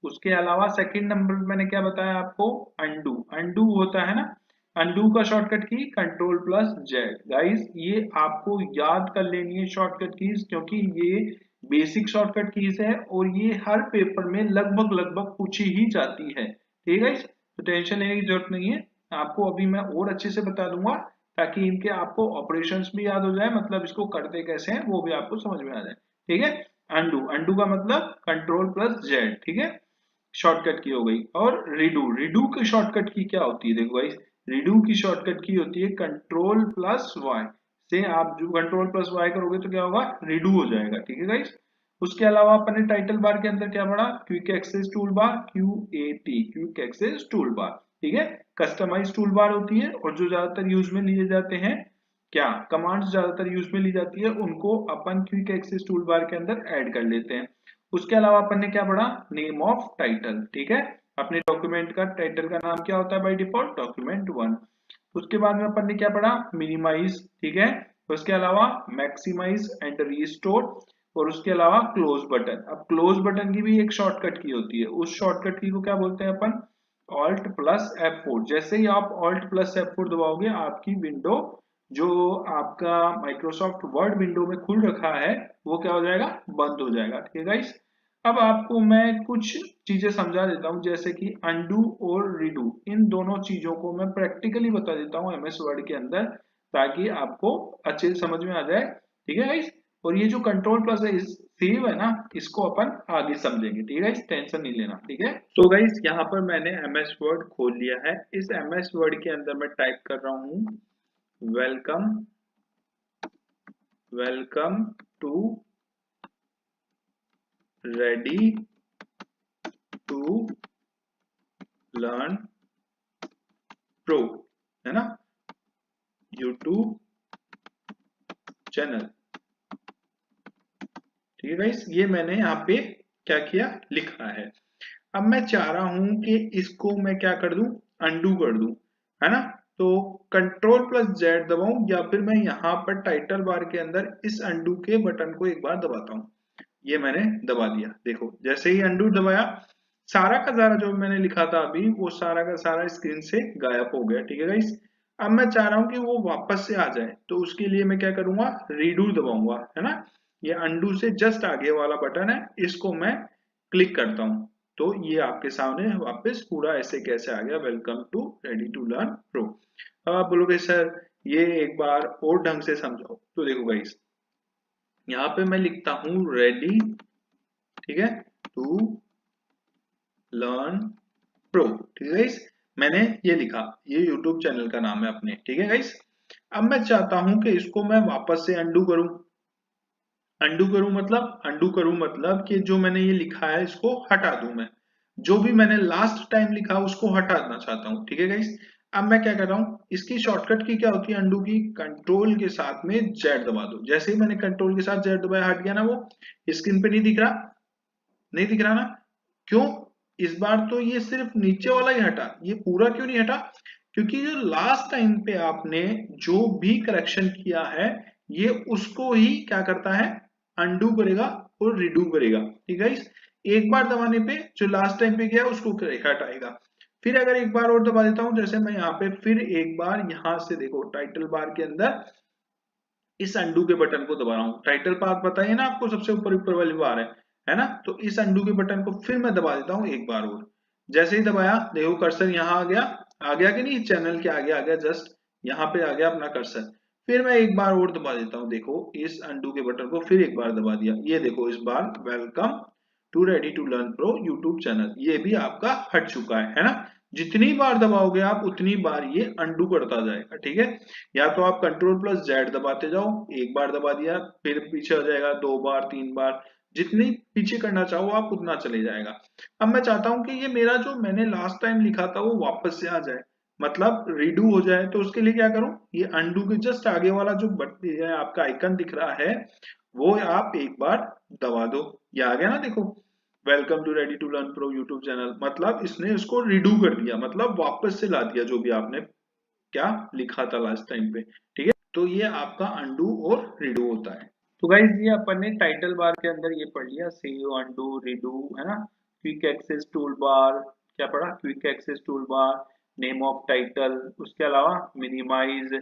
उसके अलावा सेकंड नंबर पे मैंने क्या बताया आपको, अंडू, अंडू होता है ना, अंडू का shortcut key control plus Z. Guys ये आपको याद कर लेनी है शॉर्टकट कीज, क्योंकि ये बेसिक शॉर्टकट कीज है और ये हर पेपर में लगभग लगभग पूछी ही जाती है, ठीक है गाइस। तो टेंशन लेने की जरूरत नहीं है, आपको अभी मैं और अच्छे से बता दूंगा, ताकि इनके आपको ऑपरेशंस भी याद हो जाए, मतलब इसको करते कैसे हैं वो भी आपको समझ में आ जाए, ठीक है। अंडू, अंडू का मतलब कंट्रोल प्लस जेड, ठीक है, शॉर्टकट की हो गई। और रिडू, रिडू की शॉर्टकट की क्या होती है, देखो गाइस, रिडू की शॉर्टकट की होती है कंट्रोल प्लस वाई। से आप जो कंट्रोल प्लस वाई करोगे तो क्या होगा, रिडू हो जाएगा, ठीक है गाइस। उसके अलावा अपन ने टाइटल बार के अंदर क्या पढ़ा, quick access toolbar, QAT, quick access toolbar, ठीक है। कस्टमाइज टूल बार होती है, और जो ज्यादातर यूज में लिए जाते हैं, क्या कमांड्स ज्यादातर यूज में ली जाती है, उनको अपन क्विक एक्सेस टूल बार के अंदर ऐड कर लेते हैं। उसके अलावा अपन ने क्या पढ़ा, नेम ऑफ टाइटल, ठीक है। अपने डॉक्यूमेंट का टाइटल का नाम क्या होता है बाय डिफॉल्ट, डॉक्यूमेंट 1। उसके बाद में अपन ने क्या पढ़ा, मिनिमाइज, ठीक है। उसके अलावा मैक्सिमाइज एंड रीस्टोर, और उसके अलावा क्लोज बटन। अब क्लोज बटन की भी एक शॉर्टकट की होती है, उस शॉर्टकट की को क्या बोलते हैं अपन, ऑल्ट प्लस F4। जैसे ही आप ऑल्ट प्लस F4 दबाओगे, आपकी विंडो जो आपका माइक्रोसॉफ्ट वर्ड विंडो में खुल रखा है वो क्या हो जाएगा, बंद हो जाएगा, ठीक है गाइस। अब आपको मैं कुछ चीजें समझा देता हूं, जैसे कि अंडू और रीडू, इन दोनों चीजों को मैं प्रैक्टिकली बता देता हूं एमएस वर्ड के अंदर, ताकि आपको अच्छे से समझ में आ जाए, ठीक है गाइस। और ये जो कंट्रोल प्लस है, सेव है ना, इसको अपन आगे समझेंगे, ठीक है गाइस, टेंशन नहीं लेना, ठीक है। तो गाइस यहाँ पर मैंने एमएस वर्ड खोल लिया है। इस एमएस वर्ड के अंदर मैं टाइप कर रहा हूँ, welcome, welcome to ready to learn Pro, है ना। YouTube channel. ठीक है गाइस, ये मैंने यहाँ पे क्या किया, लिखा है। अब मैं चाह रहा हूं कि इसको मैं क्या कर दूं, अंडू कर दूं, है ना। तो कंट्रोल प्लस जेड दबाऊं या फिर मैं यहाँ पर टाइटल बार के अंदर इस अंडू के बटन को एक बार दबाता हूँ। ये मैंने दबा दिया। देखो जैसे ही अंडू दबाया, सारा का सारा जो मैंने लिखा था अभी वो सारा का सारा स्क्रीन से गायब हो गया। ठीक है गाइस, अब मैं चाह रहा हूं कि वो वापस से आ जाए, तो उसके लिए मैं क्या करूंगा, रीडू दबाऊंगा, है ना। ये अंडू से जस्ट आगे वाला बटन है, इसको मैं क्लिक करता हूं, तो ये आपके सामने वापस पूरा ऐसे कैसे आ गया, welcome to ready to learn Pro. अब आप बोलोगे सर ये एक बार और ढंग से समझाओ, तो देखो गाइस, यहाँ पे मैं लिखता हूं रेडी, ठीक है, टू लर्न प्रो। ठीक है गाइस, मैंने ये लिखा, ये यूट्यूब चैनल का नाम है अपने। ठीक है गाइस, अब मैं चाहता हूं कि इसको मैं वापस से अंडू करूं। अंडू करूं मतलब कि जो मैंने ये लिखा है इसको हटा दूं मैं, जो भी मैंने लास्ट टाइम लिखा उसको हटाना चाहता हूं। ठीक है गाइस, अब मैं क्या कर रहा हूं, इसकी शॉर्टकट की क्या होती है अंडू की, कंट्रोल के साथ में जेड दबा दो। जैसे ही मैंने कंट्रोल के साथ जेड दबाया, हट गया ना, वो स्क्रीन पे नहीं दिख रहा, नहीं दिख रहा ना। क्यों, इस बार तो ये सिर्फ नीचे वाला ही हटा, ये पूरा क्यों नहीं हटा, क्योंकि जो लास्ट टाइम पे आपने जो भी करेक्शन किया है ये उसको ही क्या करता है, अनडू करेगा और रिडू करेगा। ठीक है, एक बार दबाने पे जो लास्ट टाइम पे गया उसको हटाएगा। फिर अगर एक बार और दबा देता हूं, जैसे मैं यहाँ पे फिर एक बार यहां से देखो टाइटल बार के अंदर इस अंडू के बटन को दबा रहा हूं। टाइटल बार बताइए ना आपको, सबसे ऊपर ऊपर वाली बार है ना। तो इस अंडू के बटन को फिर मैं दबा देता हूं एक बार और। जैसे ही दबाया, देखो कर्सर यहाँ आ गया कि नहीं, चैनल के आगे आ गया, जस्ट यहाँ पे आ गया अपना कर्सर। फिर मैं एक बार और दबा देता हूँ, देखो इस अंडू के बटन को फिर एक बार दबा दिया, ये देखो इस बार welcome to ready to learn pro YouTube channel, ये भी आपका हट चुका है ना। जितनी बार दबाओगे आप उतनी बार ये अंडू करता जाएगा। ठीक है, या तो आप कंट्रोल प्लस जेड दबाते जाओ, एक बार दबा दिया फिर पीछे हो जाएगा, दो बार तीन बार, जितनी पीछे करना चाहो आप उतना चले जाएगा। अब मैं चाहता हूं कि ये मेरा जो मैंने लास्ट टाइम लिखा था वो वापस से आ जाए, मतलब रीडू हो जाए। तो उसके लिए क्या करूं, ये अंडू के जस्ट आगे वाला जो बटन आपका आइकन दिख रहा है वो आप एक बार दबा दो, ये आ गया ना, देखो welcome to ready to learn pro YouTube channel, मतलब इसने उसको रिडू कर दिया, मतलब वापस से ला दिया जो भी आपने क्या लिखा था लास्ट टाइम पे। ठीक है, तो ये आपका अंडू और रिडू होता है। तो गाइस ये अपन ने टाइटल बार के अंदर ये पढ़ लिया, सेव, अंडू, रिडू, है ना। क्विक एक्सेस टूल बार क्या पढ़ा, quick access toolbar, name of title, उसके अलावा minimise,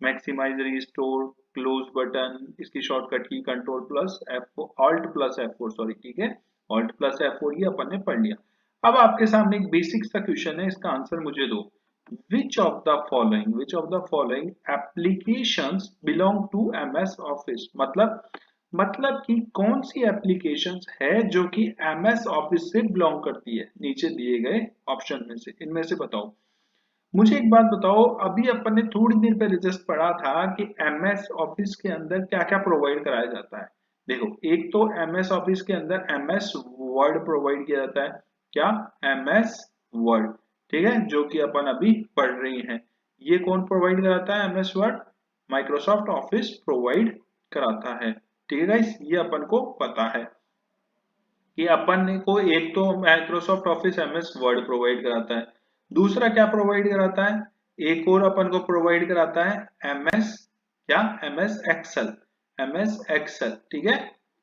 maximise, restore, close button, इसकी shortcut key control plus F4, alt plus F4 sorry, ठीक है, ऑल्ट प्लस F4 ये अपन ने पढ़ लिया। अब आपके सामने एक बेसिक सा क्वेश्चन है, इसका आंसर मुझे दो। which of the following applications belong to MS Office, मतलब कि कौन सी एप्लीकेशंस है जो कि MS Office से बिलोंग करती है, नीचे दिए गए ऑप्शन में से इनमें से बताओ। मुझे एक बात बताओ, अभी अपन ने थोड़ी देर पहले जस्ट पढ़ा था कि MS Office के अंदर क्या क्या प्रोवाइड कराया जाता है। देखो एक तो MS Office के अंदर MS Word प्रोवाइड किया जाता है, क्या, MS Word, ठीक है, जो कि अपन अभी पढ़ रही हैं। ये कौन प्रोवाइड कराता है, MS Word, Microsoft office provide कराता है। ठीक है गाइस, ये अपन को पता है कि अपन को एक तो Microsoft office MS word provide कराता है, दूसरा क्या प्रोवाइड कराता है, एक और अपन को प्रोवाइड कराता है MS क्या, MS एक्सेल, MS एक्सेल, ठीक है,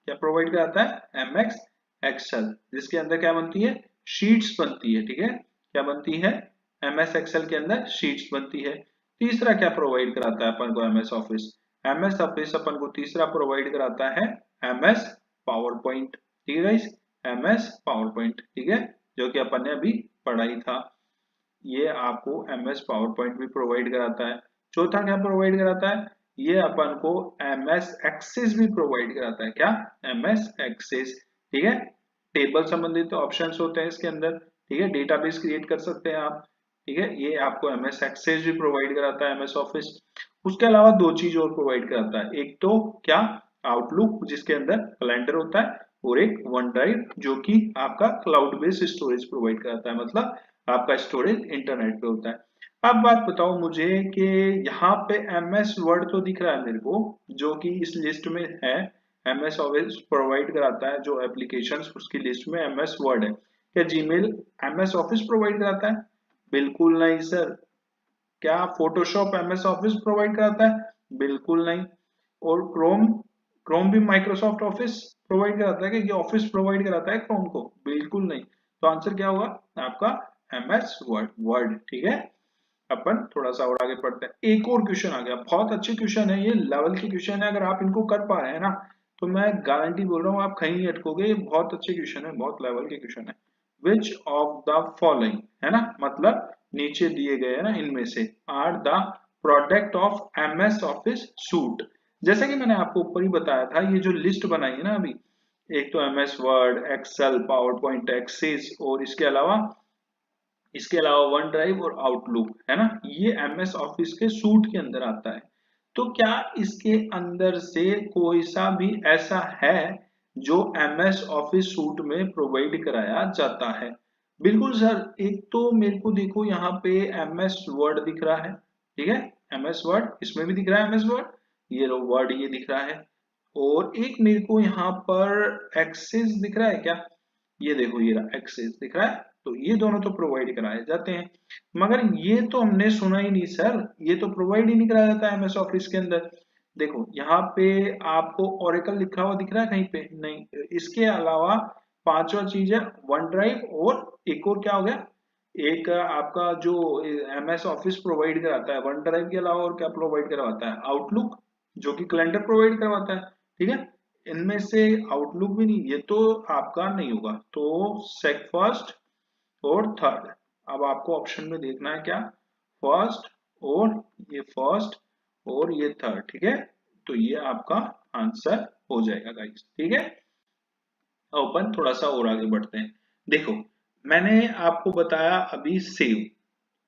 क्या प्रोवाइड कराता है, MS एक्सेल, जिसके अंदर क्या बनती है, शीट्स बनती है। ठीक है, क्या बनती है, MS एक्सेल के अंदर शीट्स बनती है। तीसरा क्या प्रोवाइड कराता है अपन को MS ऑफिस अपन को तीसरा प्रोवाइड कराता है MS पावर पॉइंट। ठीक है गाइस, MS पावर पॉइंट, ठीक है, जो कि अपन ने अभी पढ़ा ही था, ये आपको MS पावर पॉइंट भी प्रोवाइड कराता है। चौथा क्या प्रोवाइड कराता है, ये अपन को MS एक्सेस भी प्रोवाइड कराता है, क्या, MS एक्सेस, ठीक है, टेबल संबंधित ऑप्शंस होते हैं इसके अंदर, ठीक है, डेटाबेस क्रिएट कर सकते हैं आप, ठीक है, ये आपको MS एक्सेस भी प्रोवाइड कराता है MS ऑफिस। उसके अलावा दो चीज और प्रोवाइड कराता है, एक तो क्या, आउटलुक जिसके अंदर कैलेंडर होता है, और एक वन ड्राइव जो कि आपका क्लाउड बेस्ड स्टोरेज प्रोवाइड कराता है, मतलब आपका स्टोरेज इंटरनेट पे होता है। अब बात बताओ मुझे कि यहाँ पे एमएस वर्ड तो दिख रहा है मेरे को, जो कि इस लिस्ट में है। एमएस ऑफिस प्रोवाइड कराता है जो एप्लीकेशंस, उसकी लिस्ट में एमएस वर्ड है। क्या जीमेल एमएस ऑफिस प्रोवाइड कराता है? बिल्कुल नहीं सर। क्या फोटोशॉप एमएस ऑफिस प्रोवाइड कराता है? बिल्कुल नहीं। और क्रोम, क्रोम भी माइक्रोसॉफ्ट ऑफिस प्रोवाइड कराता है कि ऑफिस प्रोवाइड कराता है क्रोम को? बिल्कुल नहीं। तो आंसर क्या होगा आपका? MS word, word. ठीक है, अपन थोड़ा सा और आगे पढ़ते हैं। एक और क्वेश्चन आ गया, बहुत अच्छे क्वेश्चन है, ये लेवल के क्वेश्चन है। अगर आप इनको कर पा रहे हैं ना, तो मैं गारंटी बोल रहा हूँ आप कहीं नहीं अटकोगे। ये बहुत अच्छे क्वेश्चन है, बहुत लेवल के क्वेश्चन है। विच ऑफ द फॉलोइंग, है ना, मतलब नीचे दिए गए है ना, इनमें से are the product of MS Office suite. जैसा कि मैंने आपको ऊपर ही बताया था, ये जो लिस्ट बनाई है ना अभी, एक तो MS Word, Excel, PowerPoint, Access, और इसके अलावा वन ड्राइव और आउटलुक, है ना, ये एमएस ऑफिस के सूट के अंदर आता है। तो क्या इसके अंदर से कोई सा भी ऐसा है जो एमएस ऑफिस सूट में प्रोवाइड कराया जाता है? बिल्कुल सर। एक तो मेरे को देखो यहाँ पे एमएस वर्ड दिख रहा है, ठीक है, एमएस वर्ड इसमें भी दिख रहा है, एमएस वर्ड, ये लो वर्ड ये दिख रहा है। और एक मेरे को यहाँ पर एक्सेस दिख रहा है क्या? ये देखो ये रहा, एक्सेस दिख रहा है। तो ये दोनों तो प्रोवाइड कराए जाते हैं, मगर ये तो हमने सुना ही नहीं सर, ये तो प्रोवाइड ही नहीं कराया जाता है एमएस ऑफिस के अंदर। देखो यहाँ पे आपको ओरेकल लिखा हुआ दिख रहा है कहीं पे? नहीं। इसके अलावा पांचवा चीज है वन ड्राइव, और एक और क्या हो गया, एक आपका जो एमएस ऑफिस प्रोवाइड कराता है वन ड्राइव के अलावा, और क्या प्रोवाइड करवाता है? आउटलुक, जो कि कैलेंडर प्रोवाइड करवाता है। ठीक है, इनमें से आउटलुक भी नहीं, ये तो आपका नहीं होगा। तो सेक फर्स्ट और थर्ड, अब आपको ऑप्शन में देखना है क्या, फर्स्ट और ये फर्स्ट और ये थर्ड। ठीक है, तो ये आपका आंसर हो जाएगा गाइस। ठीक है, अपन थोड़ा सा और आगे बढ़ते हैं। देखो मैंने आपको बताया अभी सेव,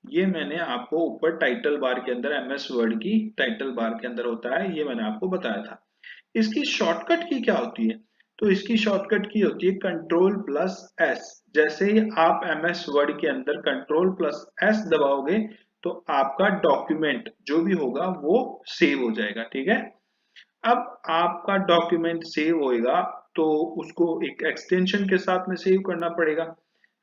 ये मैंने आपको ऊपर टाइटल बार के अंदर, एमएस वर्ड की टाइटल बार के अंदर होता है, ये मैंने आपको बताया था। इसकी शॉर्टकट की क्या होती है? तो इसकी शॉर्टकट की होती है कंट्रोल प्लस एस। जैसे ही आप एमएस वर्ड के अंदर कंट्रोल प्लस एस दबाओगे, तो आपका डॉक्यूमेंट जो भी होगा वो सेव हो जाएगा। ठीक है, अब आपका डॉक्यूमेंट सेव होएगा, तो उसको एक एक्सटेंशन के साथ में सेव करना पड़ेगा,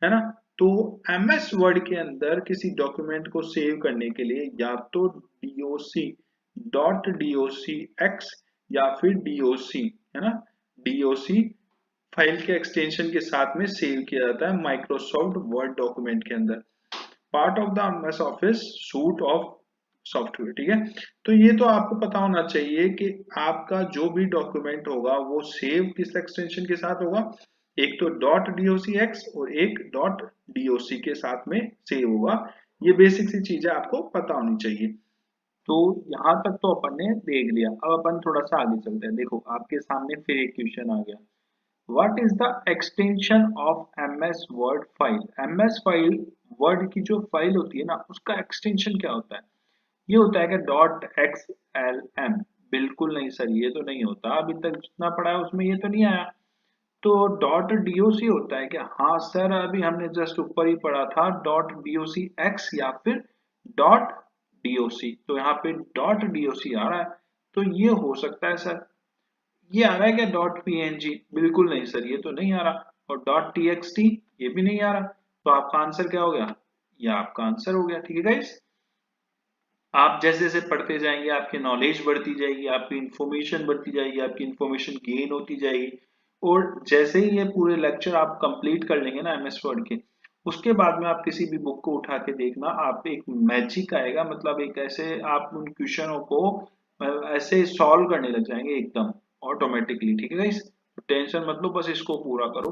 है ना। तो एमएस वर्ड के अंदर किसी डॉक्यूमेंट को सेव करने के लिए या तो डीओसी डॉट डीओसी एक्स या फिर डीओसी, है ना, डीओसी फाइल के एक्सटेंशन के साथ में सेव किया जाता है माइक्रोसॉफ्ट वर्ड डॉक्यूमेंट के अंदर, part of the MS Office suit of software. ठीक है, तो ये तो आपको पता होना चाहिए कि आपका जो भी डॉक्यूमेंट होगा वो सेव किस एक्सटेंशन के साथ होगा, एक तो डॉट डॉक एक्स और एक डॉट डॉक के साथ में सेव होगा। ये बेसिक सी चीजें आपको पता होनी चाहिए। तो यहाँ तक तो अपन ने देख लिया, अब अपन थोड़ा सा आगे चलते हैं। देखो आपके सामने फिर एक क्वेश्चन आ गया, what is the extension of MS word file? MS file word की जो फाइल होती है ना, उसका एक्सटेंशन क्या होता है? ये होता है कि डॉट एक्स एल एम? बिल्कुल नहीं सर, ये तो नहीं होता, अभी तक जितना पढ़ा है उसमें ये तो नहीं आया। तो डॉट डॉक होता है क्या? हाँ सर, अभी हमने जस्ट ऊपर ही पढ़ा था डॉट डॉक एक्स या फिर डॉट डॉक, तो यहाँ पे डॉट डॉक आ रहा है, तो ये हो सकता है सर। ये आ रहा है क्या डॉट पीएनजी? बिल्कुल नहीं सर, ये तो नहीं आ रहा। और डॉट टीएक्सटी, ये भी नहीं आ रहा। तो आपका आंसर क्या हो गया? ये आपका आंसर हो गया। ठीक है गाइस, आप जैसे जैसे पढ़ते जाएंगे आपकी नॉलेज बढ़ती जाएगी, आपकी इंफॉर्मेशन बढ़ती जाएगी, आपकी इंफॉर्मेशन गेन होती जाएगी। और जैसे ही ये पूरे लेक्चर आप कंप्लीट कर लेंगे ना एमएस वर्ड के, उसके बाद में आप किसी भी बुक को उठा के देखना, आप एक मैजिक आएगा, मतलब एक ऐसे आप उन क्वेश्चनों को ऐसे सॉल्व करने लग जाएंगे एकदम ऑटोमेटिकली। ठीक है गाइस, टेंशन मत लो, बस इसको पूरा करो।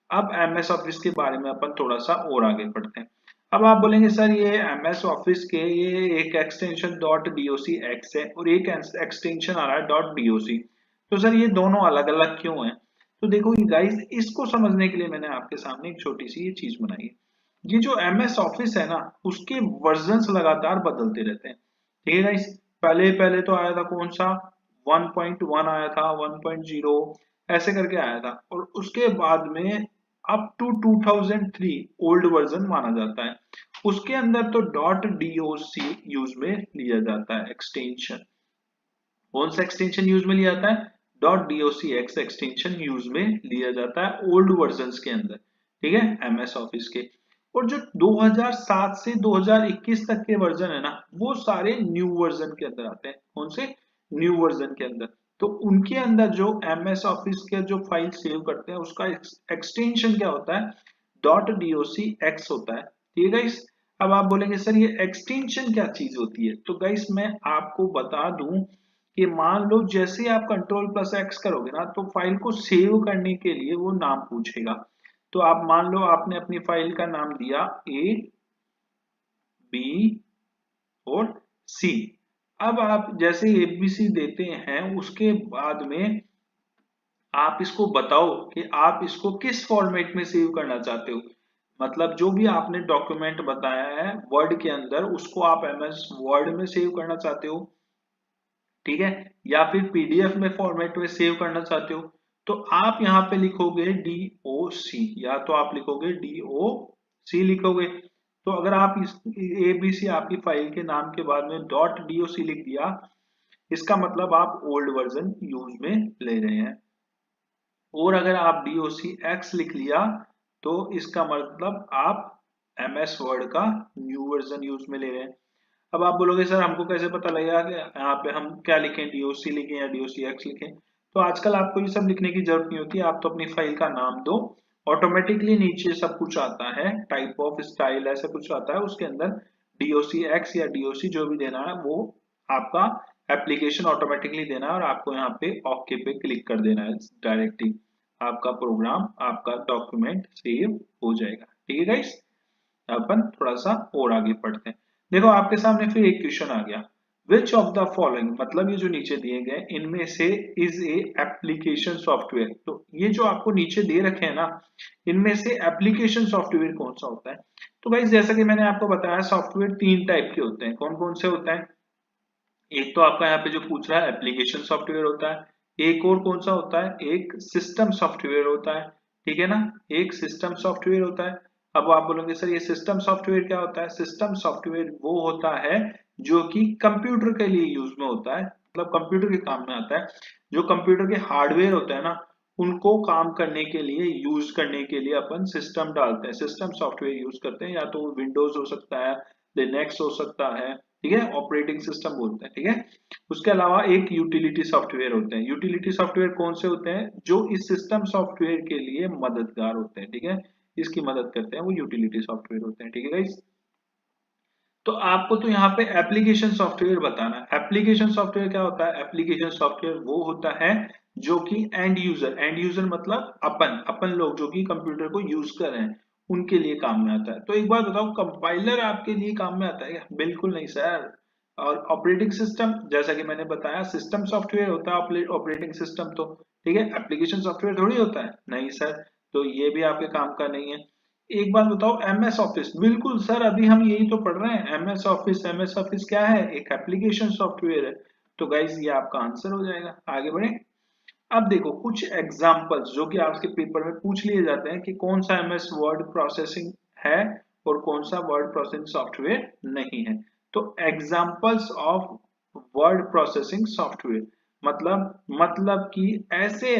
अब एमएस ऑफिस के बारे में अपन थोड़ा सा और आगे बढ़ते हैं। अब आप बोलेंगे सर ये एमएस ऑफिस के ये एक एक्सटेंशन डॉट डॉक एक्स है और एक एक्सटेंशन आ रहा है डॉट डॉक, तो सर ये दोनों अलग अलग क्यों हैं? तो देखो ये गाइस, इसको समझने के लिए मैंने आपके सामने एक छोटी सी ये चीज बनाई है। ये जो एमएस ऑफिस है ना, उसके वर्जन्स लगातार बदलते रहते हैं। ठीक है गाइस, पहले पहले तो आया था कौन सा, 1.1 आया था, 1.0 ऐसे करके आया था, और उसके बाद में अप टू 2003 ओल्ड वर्जन माना जाता है। उसके अंदर तो .doc यूज में लिया जाता है एक्सटेंशन। कौन सा एक्सटेंशन यूज में लिया जाता है? .docx एक्सटेंशन यूज में लिया जाता है ओल्ड वर्जन्स के अंदर, ठीक है, एमएस ऑफिस के। और जो 2007 से 2021 तक के वर्जन है ना, वो सारे न्यू वर्जन के अंदर आते हैं। कौन से? न्यू वर्जन के अंदर। तो उनके अंदर जो एमएस ऑफिस के जो फाइल सेव करते हैं उसका एक्सटेंशन क्या होता है? .docx होता है, ठीक है गाइस। अब आप बोलेंगे सर ये एक्सटेंशन क्या चीज होती है? तो गाइस मैं आपको बता दूं कि मान लो जैसे आप Ctrl+X करोगे ना, तो फाइल को सेव करने के लिए वो नाम पूछेगा। तो आप मान लो आपने अपनी फाइल का नाम दिया A, B और C। अब आप जैसे ABC देते हैं उसके बाद में आप इसको बताओ कि आप इसको किस फॉर्मेट में सेव करना चाहते हो। मतलब जो भी आपने डॉक्यूमेंट बताया है वर्ड के अंदर, उसको आप एमएस वर्ड में सेव करना चाहते हो, ठीक है, या फिर पीडीएफ में फॉर्मेट में सेव करना चाहते हो। तो आप यहाँ पे लिखोगे DOC, या तो आप लिखोगे DOC लिखोगे। तो अगर आप इस ABC आपकी फाइल के नाम के बाद में .doc लिख दिया, इसका मतलब आप ओल्ड वर्जन यूज में ले रहे हैं। और अगर आप docx लिख लिया तो इसका मतलब आप MS वर्ड का न्यू वर्जन यूज में ले रहे हैं। अब आप बोलोगे सर हमको कैसे पता लगेगा कि यहाँ पे हम क्या लिखें, DOC लिखें या docx लिखें? तो आजकल आपको ये सब लिखने की जरूरत नहीं होती, आप तो अपनी फाइल का नाम दो, ऑटोमेटिकली नीचे सब कुछ आता है, टाइप ऑफ स्टाइल ऐसा कुछ आता है, उसके अंदर docx या doc जो भी देना है वो आपका एप्लीकेशन ऑटोमेटिकली देना है, और आपको यहाँ पे ओके पे क्लिक कर देना है। डायरेक्टली आपका प्रोग्राम, आपका डॉक्यूमेंट सेव हो जाएगा, ठीक है गाइस। अपन थोड़ा सा और आगे पढ़ते हैं। देखो आपके सामने फिर एक क्वेश्चन आ गया, विच ऑफ द फॉलोइंग, मतलब ये जो नीचे दिए गए इनमें से इज ए एप्लीकेशन सॉफ्टवेयर। तो ये जो आपको नीचे दे रखे हैं ना, इनमें से एप्लीकेशन सॉफ्टवेयर कौन सा होता है? तो गाइस जैसा कि मैंने आपको बताया सॉफ्टवेयर तीन टाइप के होते हैं। कौन कौन से होते हैं? एक तो आपका यहाँ पे जो पूछ रहा है एप्लीकेशन सॉफ्टवेयर होता है, एक और कौन सा होता है, एक सिस्टम सॉफ्टवेयर होता है, ठीक है ना, एक सिस्टम सॉफ्टवेयर होता है। अब आप बोलोगे सर ये सिस्टम सॉफ्टवेयर क्या होता है? सिस्टम सॉफ्टवेयर वो होता है जो कि कंप्यूटर के लिए यूज में होता है, मतलब कंप्यूटर के काम में आता है। जो कंप्यूटर के हार्डवेयर होता है ना, उनको काम करने के लिए, यूज करने के लिए अपन सिस्टम डालते हैं, सिस्टम सॉफ्टवेयर यूज करते हैं। या तो विंडोज हो सकता है, लिनक्स हो सकता है, ठीक है, ऑपरेटिंग सिस्टम बोलते हैं, ठीक है। उसके अलावा एक यूटिलिटी सॉफ्टवेयर होते हैं। यूटिलिटी सॉफ्टवेयर कौन से होते हैं? जो इस सिस्टम सॉफ्टवेयर के लिए मददगार होते हैं, ठीक है, इसकी मदद करते हैं, वो यूटिलिटी सॉफ्टवेयर होते हैं, ठीक है गाइस। तो आपको तो यहाँ पे एप्लीकेशन सॉफ्टवेयर बताना है। एप्लीकेशन सॉफ्टवेयर क्या होता है? एप्लीकेशन सॉफ्टवेयर वो होता है जो कि एंड यूजर मतलब अपन अपन लोग जो कि कंप्यूटर को यूज कर रहे हैं उनके लिए काम में आता है। तो एक बात बताओ, कंपाइलर आपके लिए काम में आता है क्या? बिल्कुल नहीं सर। और ऑपरेटिंग सिस्टम, जैसा कि मैंने बताया सिस्टम सॉफ्टवेयर होता है ऑपरेटिंग सिस्टम, तो ठीक है, एप्लीकेशन सॉफ्टवेयर थोड़ी होता है, नहीं सर। तो ये भी आपके काम का नहीं है। एक बात बताओ, एमएस ऑफिस, बिल्कुल सर अभी हम यही तो पढ़ रहे हैं, एमएस ऑफिस। एमएस ऑफिस क्या है? एक एप्लीकेशन सॉफ्टवेयर है। तो गाइस ये आपका आंसर हो जाएगा। आगे बढ़े। अब देखो कुछ एग्जांपल्स जो कि आपके पेपर में पूछ लिए जाते हैं कि कौन सा एमएस वर्ड प्रोसेसिंग है और कौन सा वर्ड प्रोसेसिंग सॉफ्टवेयर नहीं है। तो examples of word processing software मतलब कि ऐसे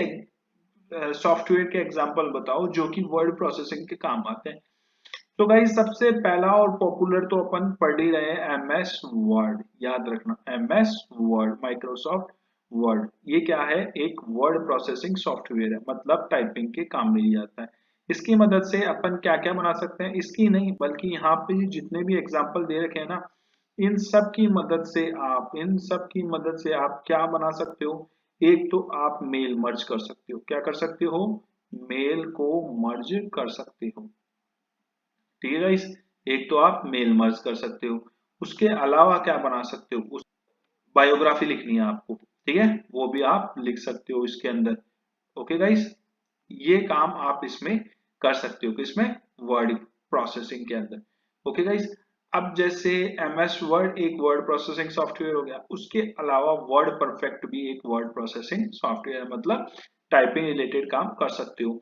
सॉफ्टवेयर के एग्जांपल बताओ जो कि वर्ड प्रोसेसिंग के काम आते हैं। तो गाइस सबसे पहला और पॉपुलर तो अपन पढ़ ही रहे हैं, एमएस वर्ड। याद रखना, एमएस वर्ड, माइक्रोसॉफ्ट वर्ड, ये क्या है? एक वर्ड प्रोसेसिंग सॉफ्टवेयर है, मतलब टाइपिंग के काम में लिया जाता है। इसकी मदद से अपन क्या क्या बना सकते हैं? इसकी नहीं बल्कि यहाँ पे जितने भी एग्जाम्पल दे रखे हैं ना, इन सब की मदद से आप क्या बना सकते हो? एक तो आप मेल मर्ज कर सकते हो। क्या कर सकते हो? मेल को मर्ज कर सकते हो, ठीक है गाइस। एक तो आप मेल मर्ज कर सकते हो, उसके अलावा क्या बना सकते हो? उस बायोग्राफी लिखनी है आपको, ठीक है, वो भी आप लिख सकते हो इसके अंदर। ओके गाइस, ये काम आप इसमें कर सकते हो, किसमें? वर्ड प्रोसेसिंग के अंदर। Okay guys. अब जैसे एमएस वर्ड एक वर्ड प्रोसेसिंग सॉफ्टवेयर हो गया, उसके अलावा वर्ड परफेक्ट भी एक वर्ड प्रोसेसिंग सॉफ्टवेयर है, मतलब टाइपिंग रिलेटेड काम कर सकते हो।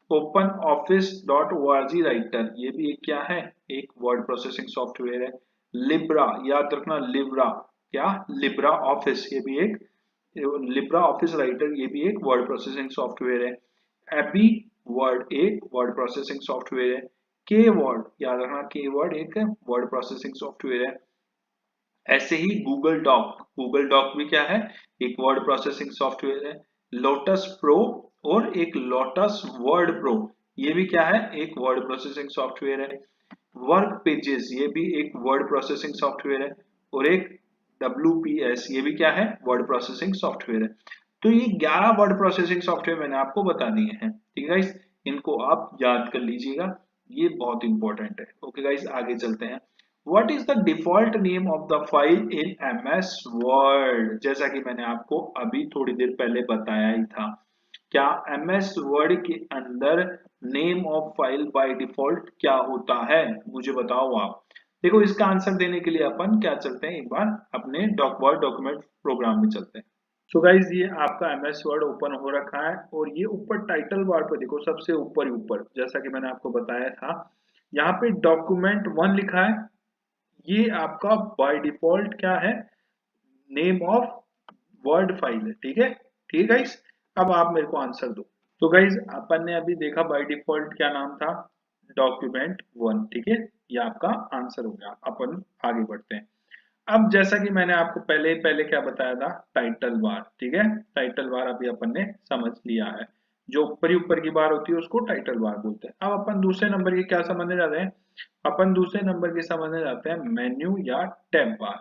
Open office dot ORG writer, ये भी एक क्या है, एक वर्ड प्रोसेसिंग सॉफ्टवेयर है। लिब्रा, याद रखना लिब्रा, क्या लिब्रा ऑफिस, ये भी एक लिब्रा ऑफिस राइटर, ये भी एक वर्ड प्रोसेसिंग सॉफ्टवेयर है। एबी वर्ड एक वर्ड प्रोसेसिंग सॉफ्टवेयर है। के वर्ड, याद रखना के वर्ड एक वर्ड प्रोसेसिंग सॉफ्टवेयर है। ऐसे ही गूगल डॉक, गूगल डॉक भी क्या है, एक वर्ड प्रोसेसिंग सॉफ्टवेयर है। लोटस प्रो और एक लोटस वर्ड प्रो, ये भी क्या है, एक वर्ड प्रोसेसिंग सॉफ्टवेयर है। वर्क पेजेस, ये भी एक वर्ड प्रोसेसिंग सॉफ्टवेयर है। और एक WPS, ये भी क्या है, वर्ड प्रोसेसिंग सॉफ्टवेयर है। तो ये 11 वर्ड प्रोसेसिंग सॉफ्टवेयर मैंने आपको बता दिए हैं, ठीक है गाइस, इनको आप याद कर लीजिएगा, ये बहुत इंपॉर्टेंट है। ओके गाइस, आगे चलते हैं। What is the default name of the file in MS Word? जैसा कि मैंने आपको अभी थोड़ी देर पहले बताया ही था, क्या MS Word के अंदर name of file by default क्या होता है, मुझे बताओ आप। देखो, इसका आंसर देने के लिए अपन क्या चलते हैं, एक बार अपने वर्ड डॉक्यूमेंट प्रोग्राम में चलते हैं। सो गाइज, ये आपका MS वर्ड ओपन हो रखा है और ये ऊपर टाइटल बार पर देखो, सबसे ऊपर ही ऊपर, जैसा कि मैंने आपको बताया था, यहाँ पे डॉक्यूमेंट 1 लिखा है। ये आपका बाय डिफॉल्ट क्या है, नेम ऑफ वर्ड फाइल है, ठीक है। ठीक है गाइस, अब आप मेरे को आंसर दो। तो गाइज, अपन ने अभी देखा बाय डिफॉल्ट क्या नाम था, डॉक्यूमेंट 1, ठीक है, ये आपका आंसर हो गया। अपन आगे बढ़ते हैं। अब जैसा कि मैंने आपको पहले पहले क्या बताया था, टाइटल बार, ठीक है, टाइटल बार अभी अपन ने समझ लिया है। जो ऊपर की बार होती है उसको टाइटल बार बोलते हैं। अब अपन दूसरे नंबर की क्या समझने जाते हैं, अपन दूसरे नंबर की समझने जाते हैं मेन्यू या टैब बार।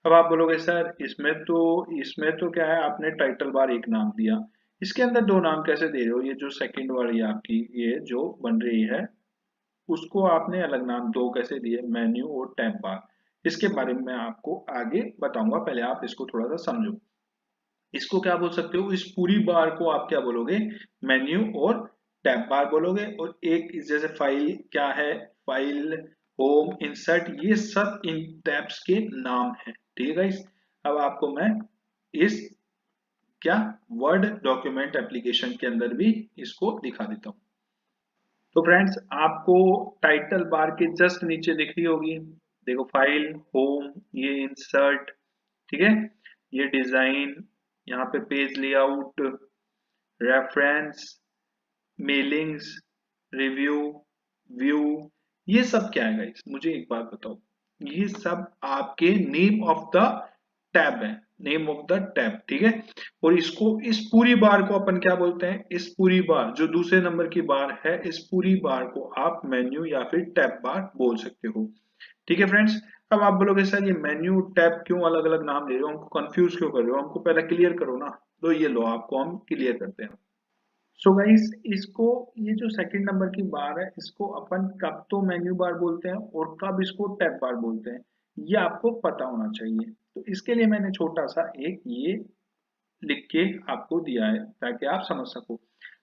अब आप बोलोगे सर, इसमें तो क्या है, आपने टाइटल बार एक नाम दिया, इसके अंदर दो नाम कैसे दे रहे हो, ये जो सेकंड वाली आपकी ये जो बन रही है, उसको आपने अलग नाम दो कैसे दिए, मेन्यू और टैब बार। इसके बारे में मैं आपको आगे बताऊंगा, पहले आप इसको थोड़ा सा समझो। इसको क्या बोल सकते हो, इस पूरी बार को आप क्या बोलोगे, मेन्यू और टैब बार बोलोगे। और एक जैसे फाइल क्या है, फाइल, होम, इंसर्ट, ये सब इन टैब्स के नाम है, ठीक है गाइस। अब आपको मैं इस क्या वर्ड डॉक्यूमेंट एप्लीकेशन के अंदर भी इसको दिखा देता हूँ। तो फ्रेंड्स, आपको टाइटल बार के जस्ट नीचे दिख रही होगी, देखो फाइल, होम, ये इंसर्ट, ठीक है, ये डिजाइन, यहाँ पे page layout, reference, mailings, review, view, ये सब क्या है गाइस, मुझे एक बात बताओ। ये सब आपके नेम ऑफ द टैब है, नेम ऑफ द टैब, ठीक है। और इसको, इस पूरी बार को अपन क्या बोलते हैं, इस पूरी बार जो दूसरे नंबर की बार है, इस पूरी बार को आप मेन्यू या फिर टैब बार बोल सकते हो, ठीक है फ्रेंड्स। अब आप बोलोगे सर, ये मेन्यू टैब क्यों अलग अलग नाम दे रहे हो, हमको कंफ्यूज क्यों कर रहे हो, हमको पहले क्लियर करो ना। तो ये लो, आपको हम क्लियर करते हैं। सो गाइस, इसको, ये जो सेकंड नंबर की बार है, इसको अपन कब तो मेन्यू बार बोलते हैं और कब इसको टैब बार बोलते हैं, ये आपको पता होना चाहिए। तो इसके लिए मैंने छोटा सा एक ये लिख के आपको दिया है ताकि आप समझ सको।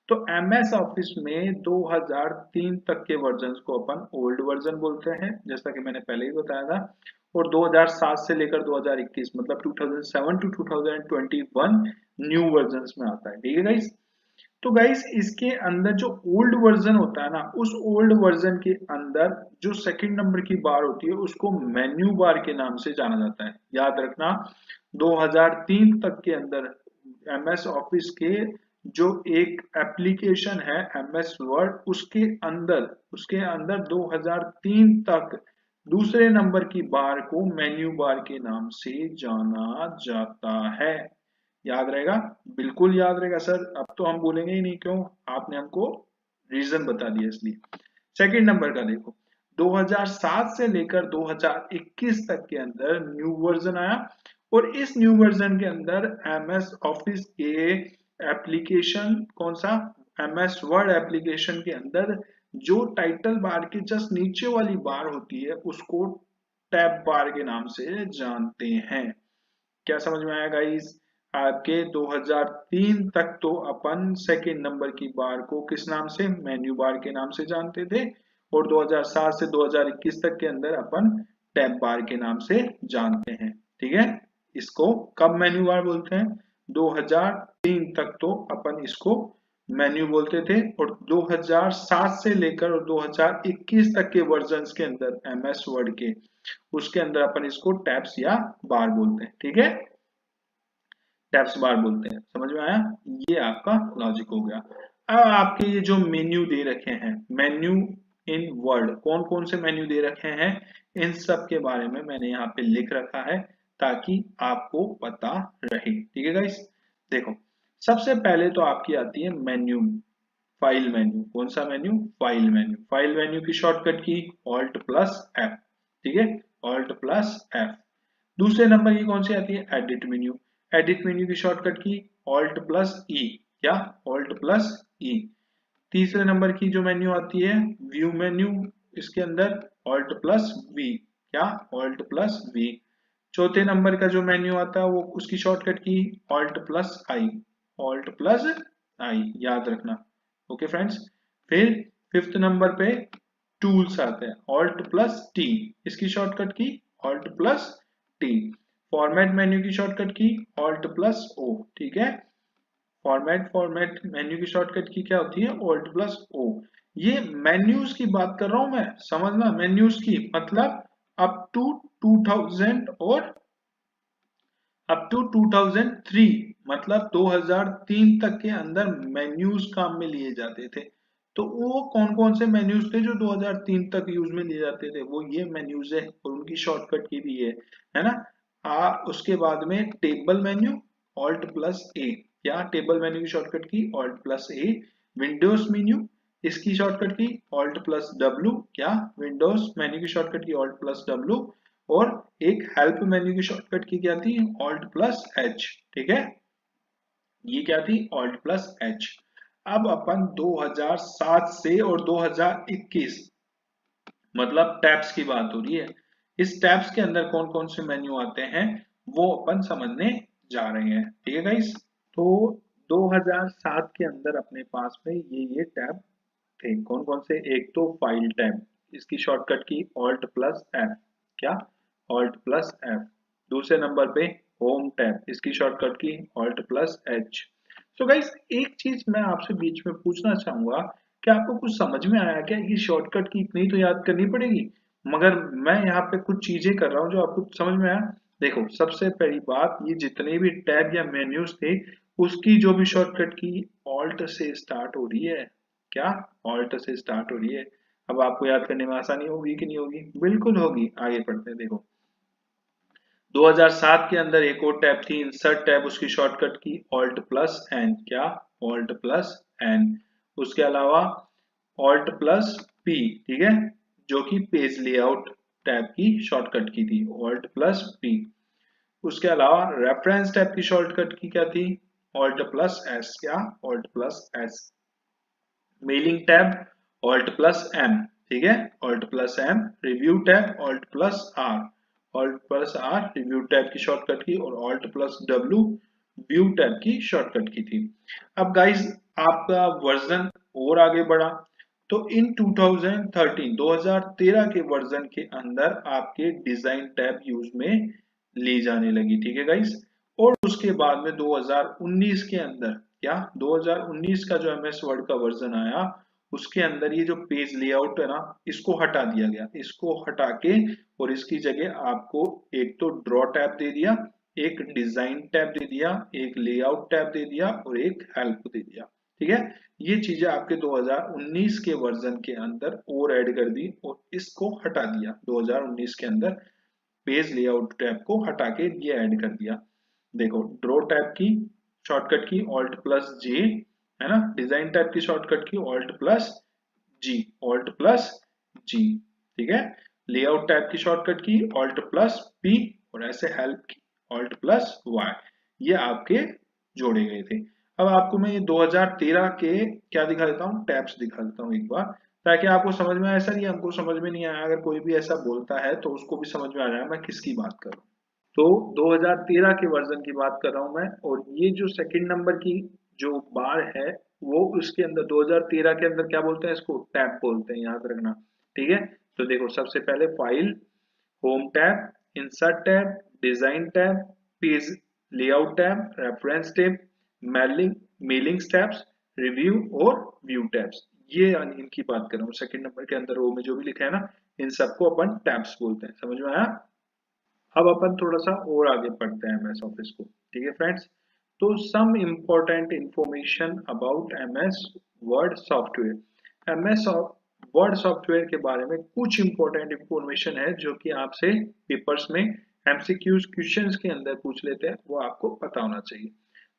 तो MS ऑफिस में 2003 तक के वर्जन को अपन ओल्ड वर्जन बोलते हैं, जैसा कि मैंने पहले ही बताया था। और 2007 से लेकर 2021, मतलब 2007 टू 2021 न्यू वर्जन में आता है, ठीक है गाइस। तो गाइस, इसके अंदर जो ओल्ड वर्जन होता है ना, उस ओल्ड वर्जन के अंदर जो सेकंड नंबर की बार होती है उसको मेन्यू बार के नाम से जाना जाता है, याद रखना। 2003 तक के अंदर MS ऑफिस के जो एक एप्लीकेशन है MS वर्ड, उसके अंदर 2003 तक दूसरे नंबर की बार को मेन्यू बार के नाम से जाना जाता है। याद रहेगा, बिल्कुल याद रहेगा सर, अब तो हम बोलेंगे ही नहीं, क्यों, आपने हमको रीजन बता दिया इसलिए। सेकंड नंबर का देखो, 2007 से लेकर 2021 तक के अंदर न्यू वर्जन आया। और इस न्यू वर्जन के अंदर MS ऑफिस के एप्लीकेशन, कौन सा, MS वर्ड एप्लीकेशन के अंदर जो टाइटल बार के जस्ट नीचे वाली बार होती है उसको टैब बार के नाम से जानते हैं। क्या समझ में आया गाइस, आपके 2003 तक तो अपन सेकेंड नंबर की बार को किस नाम से, मेन्यू बार के नाम से जानते थे। और 2007 से 2021 तक के अंदर अपन टैब बार के नाम से जानते हैं, ठीक है। इसको कब मेन्यू बार बोलते हैं, 2003 तक तो अपन इसको मेन्यू बोलते थे, और 2007 से लेकर और 2021 तक के वर्जन्स के अंदर एमएस वर्ड के, उसके अंदर अपन इसको टैब्स या बार बोलते हैं। ठीक है, टैब्स बार बोलते हैं। समझ में आया? ये आपका लॉजिक हो गया। अब आपके ये जो मेन्यू दे रखे हैं, मेन्यू इन वर्ड, कौन कौन से मेन्यू दे रखे हैं, इन सब के बारे में मैंने यहाँ पे लिख रखा है ताकि आपको पता रहे। ठीक है गाइस, देखो सबसे पहले तो आपकी आती है मेन्यू, फाइल मेन्यू। कौन सा menu? File menu. File menu की shortcut key alt plus F. ठीक है, ऑल्ट प्लस एफ। दूसरे नंबर की कौन सी आती है? Edit menu. एडिट मेन्यू की शॉर्टकट की ऑल्ट प्लस ई या ऑल्ट प्लस ई। तीसरे नंबर की जो मेन्यू आती है व्यू मेन्यू, इसके अंदर ऑल्ट प्लस वी या ऑल्ट प्लस वी। चौथे नंबर का जो मेन्यू आता है वो उसकी शॉर्टकट की ऑल्ट प्लस आई, ऑल्ट प्लस आई, याद रखना। ओके फ्रेंड्स, फिर फिफ्थ नंबर पे टूल्स आते हैं, ऑल्ट प्लस टी, इसकी shortcut key alt plus T. Format menu की शॉर्टकट की ऑल्ट प्लस ओ। ठीक है, फॉर्मेट मेन्यू की शॉर्टकट की क्या होती है? Alt plus O. ये मेन्यूज की बात कर रहा हूं मैं, समझना, मेन्यूज की मतलब अप टू 2000 और अप टू 2003, मतलब 2003 तक के अंदर मेन्यूज काम में लिए जाते थे। तो वो कौन कौन से मेन्यूज थे जो 2003 तक यूज में लिए जाते थे? वो ये मेन्यूज है, और उनकी शॉर्टकट की भी है ना। उसके बाद में टेबल मेन्यू ऑल्ट प्लस ए, या टेबल मेन्यू की शॉर्टकट की ऑल्ट प्लस ए। विंडोज मेन्यू, इसकी shortcut key alt plus W, या विंडोज मेन्यू की shortcut key alt plus W. और एक हेल्प मेन्यू की शॉर्टकट की क्या थी? Alt plus H. ठीक है, ये क्या थी? Alt plus H. अब अपन 2007 से और 2021, मतलब टैब्स की बात हो रही है, इस टैब्स के अंदर कौन कौन से मेन्यू आते हैं वो अपन समझने जा रहे हैं। ठीक है गाइस, तो 2007 के अंदर अपने पास में ये टैब थे। कौन कौन से? एक तो फाइल टैब, इसकी shortcut key alt plus F, क्या? Alt plus F. दूसरे नंबर पे होम टैब, इसकी shortcut key alt plus H. So guys, एक चीज मैं आपसे बीच में पूछना चाहूंगा, क्या आपको कुछ समझ में आया क्या? ये शॉर्टकट की इतनी तो याद करनी पड़ेगी, मगर मैं यहाँ पे कुछ चीजें कर रहा हूँ जो आपको समझ में आया। देखो सबसे पहली बात, ये जितने भी टैब या मेन्यूज थे उसकी जो भी शॉर्टकट की ऑल्ट से स्टार्ट हो रही है, क्या? ऑल्ट से स्टार्ट हो रही है। अब आपको याद करने में आसानी होगी कि नहीं होगी? बिल्कुल होगी। आगे पढ़ते हैं, देखो 2007 के अंदर एक और टैब थी इंसर्ट टैब, उसकी shortcut key alt plus N, क्या? Alt plus N. उसके अलावा ऑल्ट प्लस पी, ठीक है, जो कि पेज लेआउट टैब की शॉर्टकट की थी, ऑल्ट प्लस पी। उसके अलावा रेफरेंस टैब की शॉर्टकट की क्या थी? ऑल्ट प्लस एस, क्या? Alt plus S. Mailing tab alt plus M, ठीक है, alt plus M. Review tab alt plus R, alt plus R review tab की shortcut key, और alt plus W view tab की shortcut key थी। अब guys, आपका version और आगे बढ़ा, तो इन 2013 के वर्जन के अंदर आपके डिजाइन टैब यूज में ली जाने लगी। ठीक है गाइस, और उसके बाद में 2019 के अंदर, क्या 2019 का जो एमएस वर्ड का वर्जन आया उसके अंदर ये जो पेज लेआउट है ना, इसको हटा दिया गया। इसको हटा के और इसकी जगह आपको एक तो ड्रॉ टैब दे दिया, एक डिजाइन टैब दे दिया, एक लेआउट टैब दे दिया, और एक हेल्प दे दिया। ठीक है, ये चीजें आपके 2019 के वर्जन के अंदर और ऐड कर दी और इसको हटा दिया। 2019 के अंदर पेज लेआउट टैब को हटा के ये ऐड कर दिया। देखो ड्रॉ टैब की शॉर्टकट की ऑल्ट प्लस जे, है ना। डिजाइन टैब की शॉर्टकट की ऑल्ट प्लस जी, ऑल्ट प्लस जी, ठीक है। लेआउट टैब की shortcut key alt plus P, और ऐसे हेल्प की ऑल्ट प्लस वाई। ये आपके जोड़े गए थे। अब आपको मैं ये 2013 के क्या दिखा देता हूँ, टैब्स दिखा देता हूँ एक बार, ताकि आपको समझ में आए। सर ये हमको समझ में नहीं आया, अगर कोई भी ऐसा बोलता है तो उसको भी समझ में आ जाए मैं किसकी बात कर रहा हूँ। तो 2013 के वर्जन की बात कर रहा हूं मैं, और ये जो सेकंड नंबर की जो बार है वो उसके अंदर 2013 के अंदर क्या बोलते हैं? इसको टैब बोलते हैं, याद रखना। ठीक है, तो देखो सबसे पहले file, home tab, insert tab, design tab, page layout tab, reference tab, mailing mailings tabs, review और व्यू टैब्स, ये इनकी बात कर रहा हूँ। सेकंड नंबर के अंदर रो में जो भी लिखा है ना, इन सबको अपन टैब्स बोलते हैं। समझ में आया? अब अपन थोड़ा सा और आगे पढ़ते हैं एमएस ऑफिस को। ठीक है फ्रेंड्स, तो some important information about MS Word software. MS Word software के बारे में कुछ इंपॉर्टेंट इंफॉर्मेशन है जो कि आपसे पेपर्स में एमसीक्यूज क्वेश्चंस के अंदर पूछ लेते हैं, वो आपको पता होना चाहिए।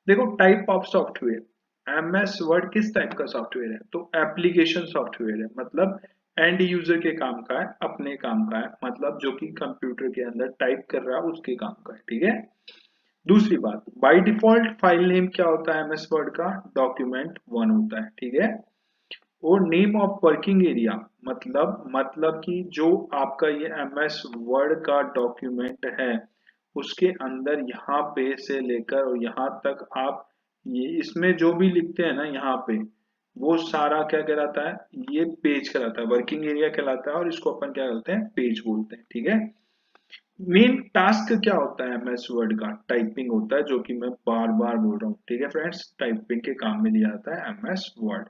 देखो, type of software, MS word किस टाइप का सॉफ्टवेयर है? तो एप्लीकेशन सॉफ्टवेयर है, मतलब एंड यूजर के काम का है, अपने काम का है, मतलब जो कि कंप्यूटर के अंदर टाइप कर रहा है उसके काम का है। ठीक है। दूसरी बात, बाय डिफॉल्ट फाइल नेम क्या होता है एमएस वर्ड का? डॉक्यूमेंट 1 होता है। ठीक है। और नेम ऑफ वर्किंग एरिया, मतलब कि जो आपका ये एमएस वर्ड का डॉक्यूमेंट है उसके अंदर यहाँ पे से लेकर और यहाँ तक आप ये इसमें जो भी लिखते हैं ना यहाँ पे, वो सारा क्या कहलाता है? ये पेज कहलाता है, वर्किंग एरिया कहलाता है, और इसको अपन क्या बोलते हैं? पेज बोलते हैं। ठीक है। मेन टास्क क्या होता है एमएस वर्ड का? टाइपिंग होता है, जो कि मैं बार बार बोल रहा हूँ। ठीक है फ्रेंड्स, टाइपिंग के काम में लिया जाता है एमएस वर्ड।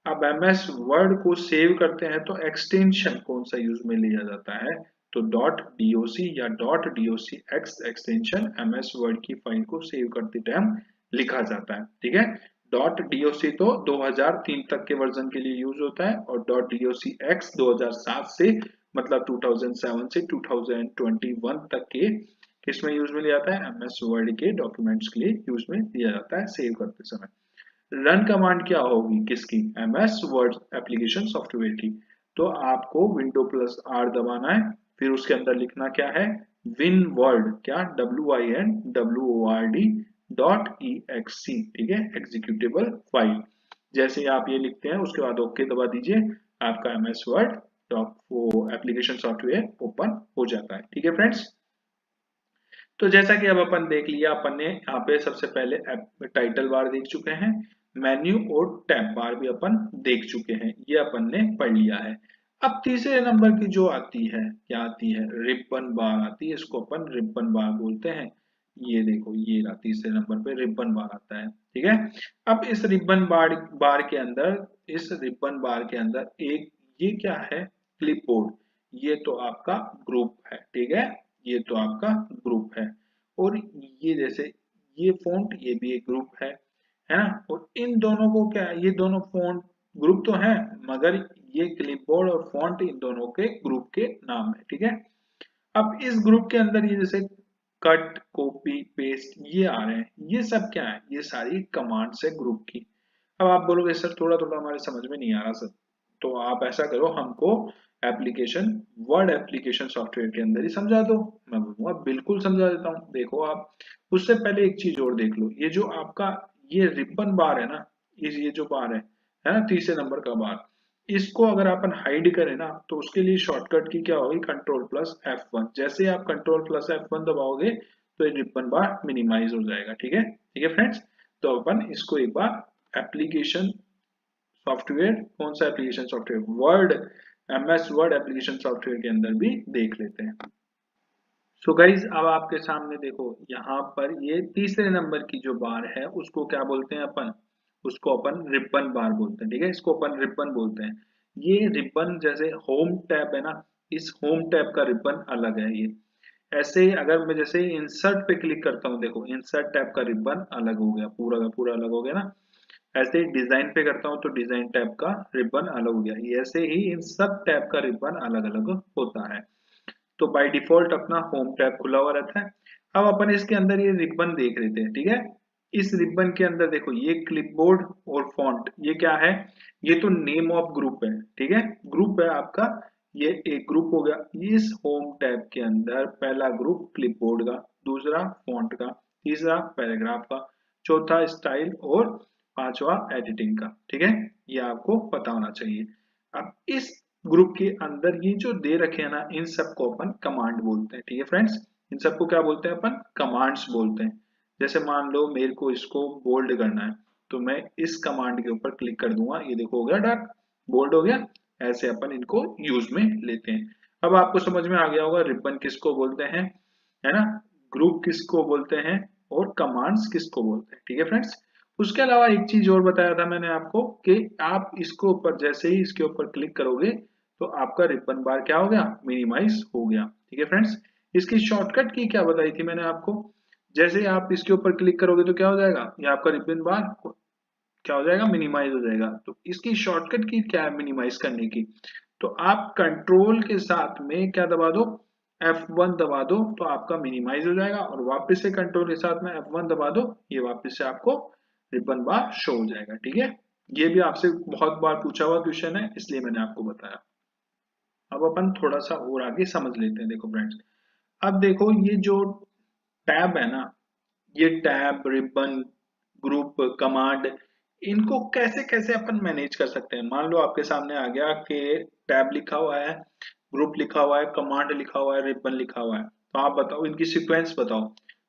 अब एमएस वर्ड को सेव करते हैं तो एक्सटेंशन कौन सा यूज में लिया जाता है? तो डॉट डॉक या dot docx extension MS word की फाइल को सेव करते टाइम लिखा जाता है। ठीक है। डॉट doc तो 2003 तक के वर्जन के लिए यूज होता है, और डॉट docx 2007 से मतलब 2007 से 2021 तक के किसमें यूज में लिया जाता है? एमएस वर्ड के डॉक्यूमेंट्स के लिए यूज में लिया जाता है सेव करते समय। रन कमांड क्या होगी किसकी? एमएस वर्ड एप्लीकेशन सॉफ्टवेयर की। तो आपको विंडो प्लस आर दबाना है, फिर उसके अंदर लिखना क्या है? विन वर्ड, क्या? WINWORD .exe। ठीक है, एग्जीक्यूटेबल फाइल। जैसे आप ये लिखते हैं उसके बाद ओके दबा दीजिए, आपका एमएस वर्ड वो एप्लीकेशन सॉफ्टवेयर ओपन हो जाता है। ठीक है फ्रेंड्स, तो जैसा कि अब अपन देख लिया, अपन ने यहाँ पे सबसे पहले टाइटल बार देख चुके हैं, मेन्यू और टैब बार भी अपन देख चुके हैं, ये अपन ने पढ़ लिया है। अब तीसरे नंबर की जो आती है, क्या आती है? रिबन बार आती है, इसको अपन रिबन बार बोलते हैं। ये देखो, ये रहा तीसरे नंबर पे रिबन बार आता है। ठीक है। अब इस रिबन बार के अंदर, इस रिबन बार के अंदर एक ये क्या है? क्लिपबोर्ड। ये तो आपका ग्रुप है। ठीक है, ये तो आपका ग्रुप है। और ये जैसे ये फॉन्ट, ये भी एक ग्रुप है ना? और इन दोनों को क्या है? ये दोनों फॉन्ट ग्रुप तो है, मगर ये क्लिपबोर्ड और फॉन्ट इन दोनों के ग्रुप के नाम है। ठीक है। अब इस ग्रुप के अंदर ये जैसे कट, कॉपी, पेस्ट ये आ रहे हैं, ये सब क्या है? ये सारी कमांड्स है ग्रुप की। अब आप बोलोगे सर थोड़ा थोड़ा हमारे समझ में नहीं आ रहा सर, तो आप ऐसा करो, हमको एप्लीकेशन वर्ड एप्लीकेशन सॉफ्टवेयर के अंदर ही समझा दो। मैं बोलूंगा बिल्कुल समझा देता हूँ। देखो, आप उससे पहले एक चीज और देख लो, ये जो आपका ये रिबन बार है ना, ये जो बार है ना, तीसरे नंबर का बार, इसको अगर अपन हाइड करें ना, तो उसके लिए शॉर्टकट की क्या होगी? Control plus F1। जैसे आप कंट्रोल प्लस F1 दबाओगे तो ये रिबन बार मिनिमाइज हो जाएगा। ठीक है। ठीक है फ्रेंड्स, तो अपन इसको एक बार एप्लीकेशन सॉफ्टवेयर, कौन सा application software? Word, MS word application software के अंदर भी देख लेते हैं। सो गाइज, अब आपके सामने देखो, यहाँ पर ये तीसरे नंबर की जो बार है उसको क्या बोलते हैं अपन? उसको अपन रिबन बार बोलते हैं। ठीक है, इसको अपन रिबन बोलते हैं। ये रिबन जैसे होम टैब है ना, इस होम टैब का रिबन अलग है। ये ऐसे ही अगर मैं जैसे इंसर्ट पे क्लिक करता हूँ, देखो इंसर्ट टैब का रिबन अलग हो गया, पूरा का पूरा अलग हो गया ना। ऐसे ही डिजाइन पे करता हूँ तो डिजाइन टैब का रिबन अलग हो गया। ऐसे ही इन सब टैब का रिबन अलग अलग होता है। तो बाय डिफॉल्ट अपना होम टैब खुला हुआ रहता है। अब अपन इसके अंदर ये रिबन देख रहे थे। ठीक है, इस रिबन के अंदर देखो, ये क्लिपबोर्ड और फॉन्ट, ये क्या है? ये तो नेम ऑफ ग्रुप है। ठीक है, ग्रुप है आपका, ये एक ग्रुप हो गया। इस होम टैब के अंदर पहला ग्रुप क्लिपबोर्ड का, दूसरा फॉन्ट का, तीसरा पैराग्राफ का, चौथा स्टाइल और पांचवा एडिटिंग का। ठीक है, ये आपको पता होना चाहिए। अब इस ग्रुप के अंदर ये जो दे रखे हैं ना, इन सबको अपन कमांड बोलते हैं। ठीक है फ्रेंड्स, इन सबको क्या बोलते हैं अपन? कमांड्स बोलते हैं। जैसे मान लो मेरे को इसको बोल्ड करना है, तो मैं इस कमांड के ऊपर क्लिक कर दूंगा, ये देखो हो गया डार्क, बोल्ड हो गया। ऐसे अपन इनको यूज में लेते हैं। अब आपको समझ में आ गया होगा रिबन किसको बोलते हैं, है ना, ग्रुप किसको बोलते हैं, और कमांड्स किसको बोलते हैं। ठीक है फ्रेंड्स, उसके अलावा एक चीज और बताया था मैंने आपको कि आप इसको ऊपर जैसे ही इसके ऊपर क्लिक करोगे तो आपका रिबन बार क्या हो गया, मिनिमाइज हो गया। ठीक है फ्रेंड्स, इसकी शॉर्टकट की क्या बताई थी मैंने आपको, जैसे ही आप इसके ऊपर क्लिक करोगे तो क्या हो जाएगा, ये आपका रिबन बार क्या हो जाएगा, मिनिमाइज हो जाएगा। तो इसकी शॉर्टकट की क्या है मिनिमाइज करने की, तो आप कंट्रोल के साथ में क्या दबा दो, F1 दबा दो तो आपका मिनिमाइज हो जाएगा, और वापस से कंट्रोल के साथ में F1 दबा दो, ये वापस से आपको रिबन बार शो हो जाएगा। ठीक है, ये भी आपसे बहुत बार पूछा हुआ क्वेश्चन है, इसलिए मैंने आपको बताया। अब अपन थोड़ा सा और आगे समझ लेते हैं। देखो फ्रेंड्स, अब देखो ये जो टैब है ना, ये टैब, रिबन, ग्रुप, कमांड, इनको कैसे कैसे अपन मैनेज कर सकते हैं। मान लो आपके सामने आ गया कि टैब लिखा हुआ है, ग्रुप लिखा हुआ है, कमांड लिखा हुआ है, रिबन लिखा हुआ है, तो आप बताओ इनकी सीक्वेंस बताओ।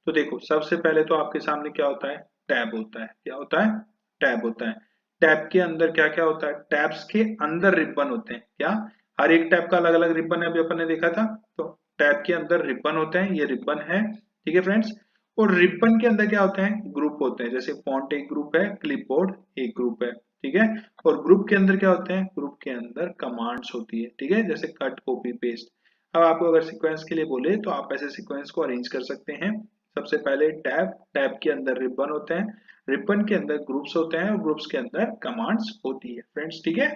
तो देखो सबसे पहले तो आपके सामने क्या होता है, टैब होता है। क्या होता है, टैब होता है। टैब के अंदर क्या क्या होता है, टैब्स के अंदर रिबन होते हैं। क्या, हर एक टैब का अलग अलग रिबन है, अभी अपन ने देखा था। तो टैब के अंदर रिबन होते हैं, ये रिबन है। ठीक है फ्रेंड्स, और रिबन के अंदर क्या होते हैं, ग्रुप होते हैं। जैसे फॉन्ट एक ग्रुप है, क्लिपबोर्ड एक ग्रुप है। ठीक है, और ग्रुप के अंदर क्या होते हैं, ग्रुप के अंदर कमांड्स होती है। ठीक है, जैसे कट, कॉपी, पेस्ट। अब आपको अगर सीक्वेंस के लिए बोले तो आप ऐसे सीक्वेंस को अरेंज कर सकते हैं। सबसे पहले टैब, टैब के अंदर रिबन होते हैं, रिबन के अंदर ग्रुप्स होते हैं, और ग्रुप्स के अंदर कमांड्स होती है फ्रेंड्स। ठीक है,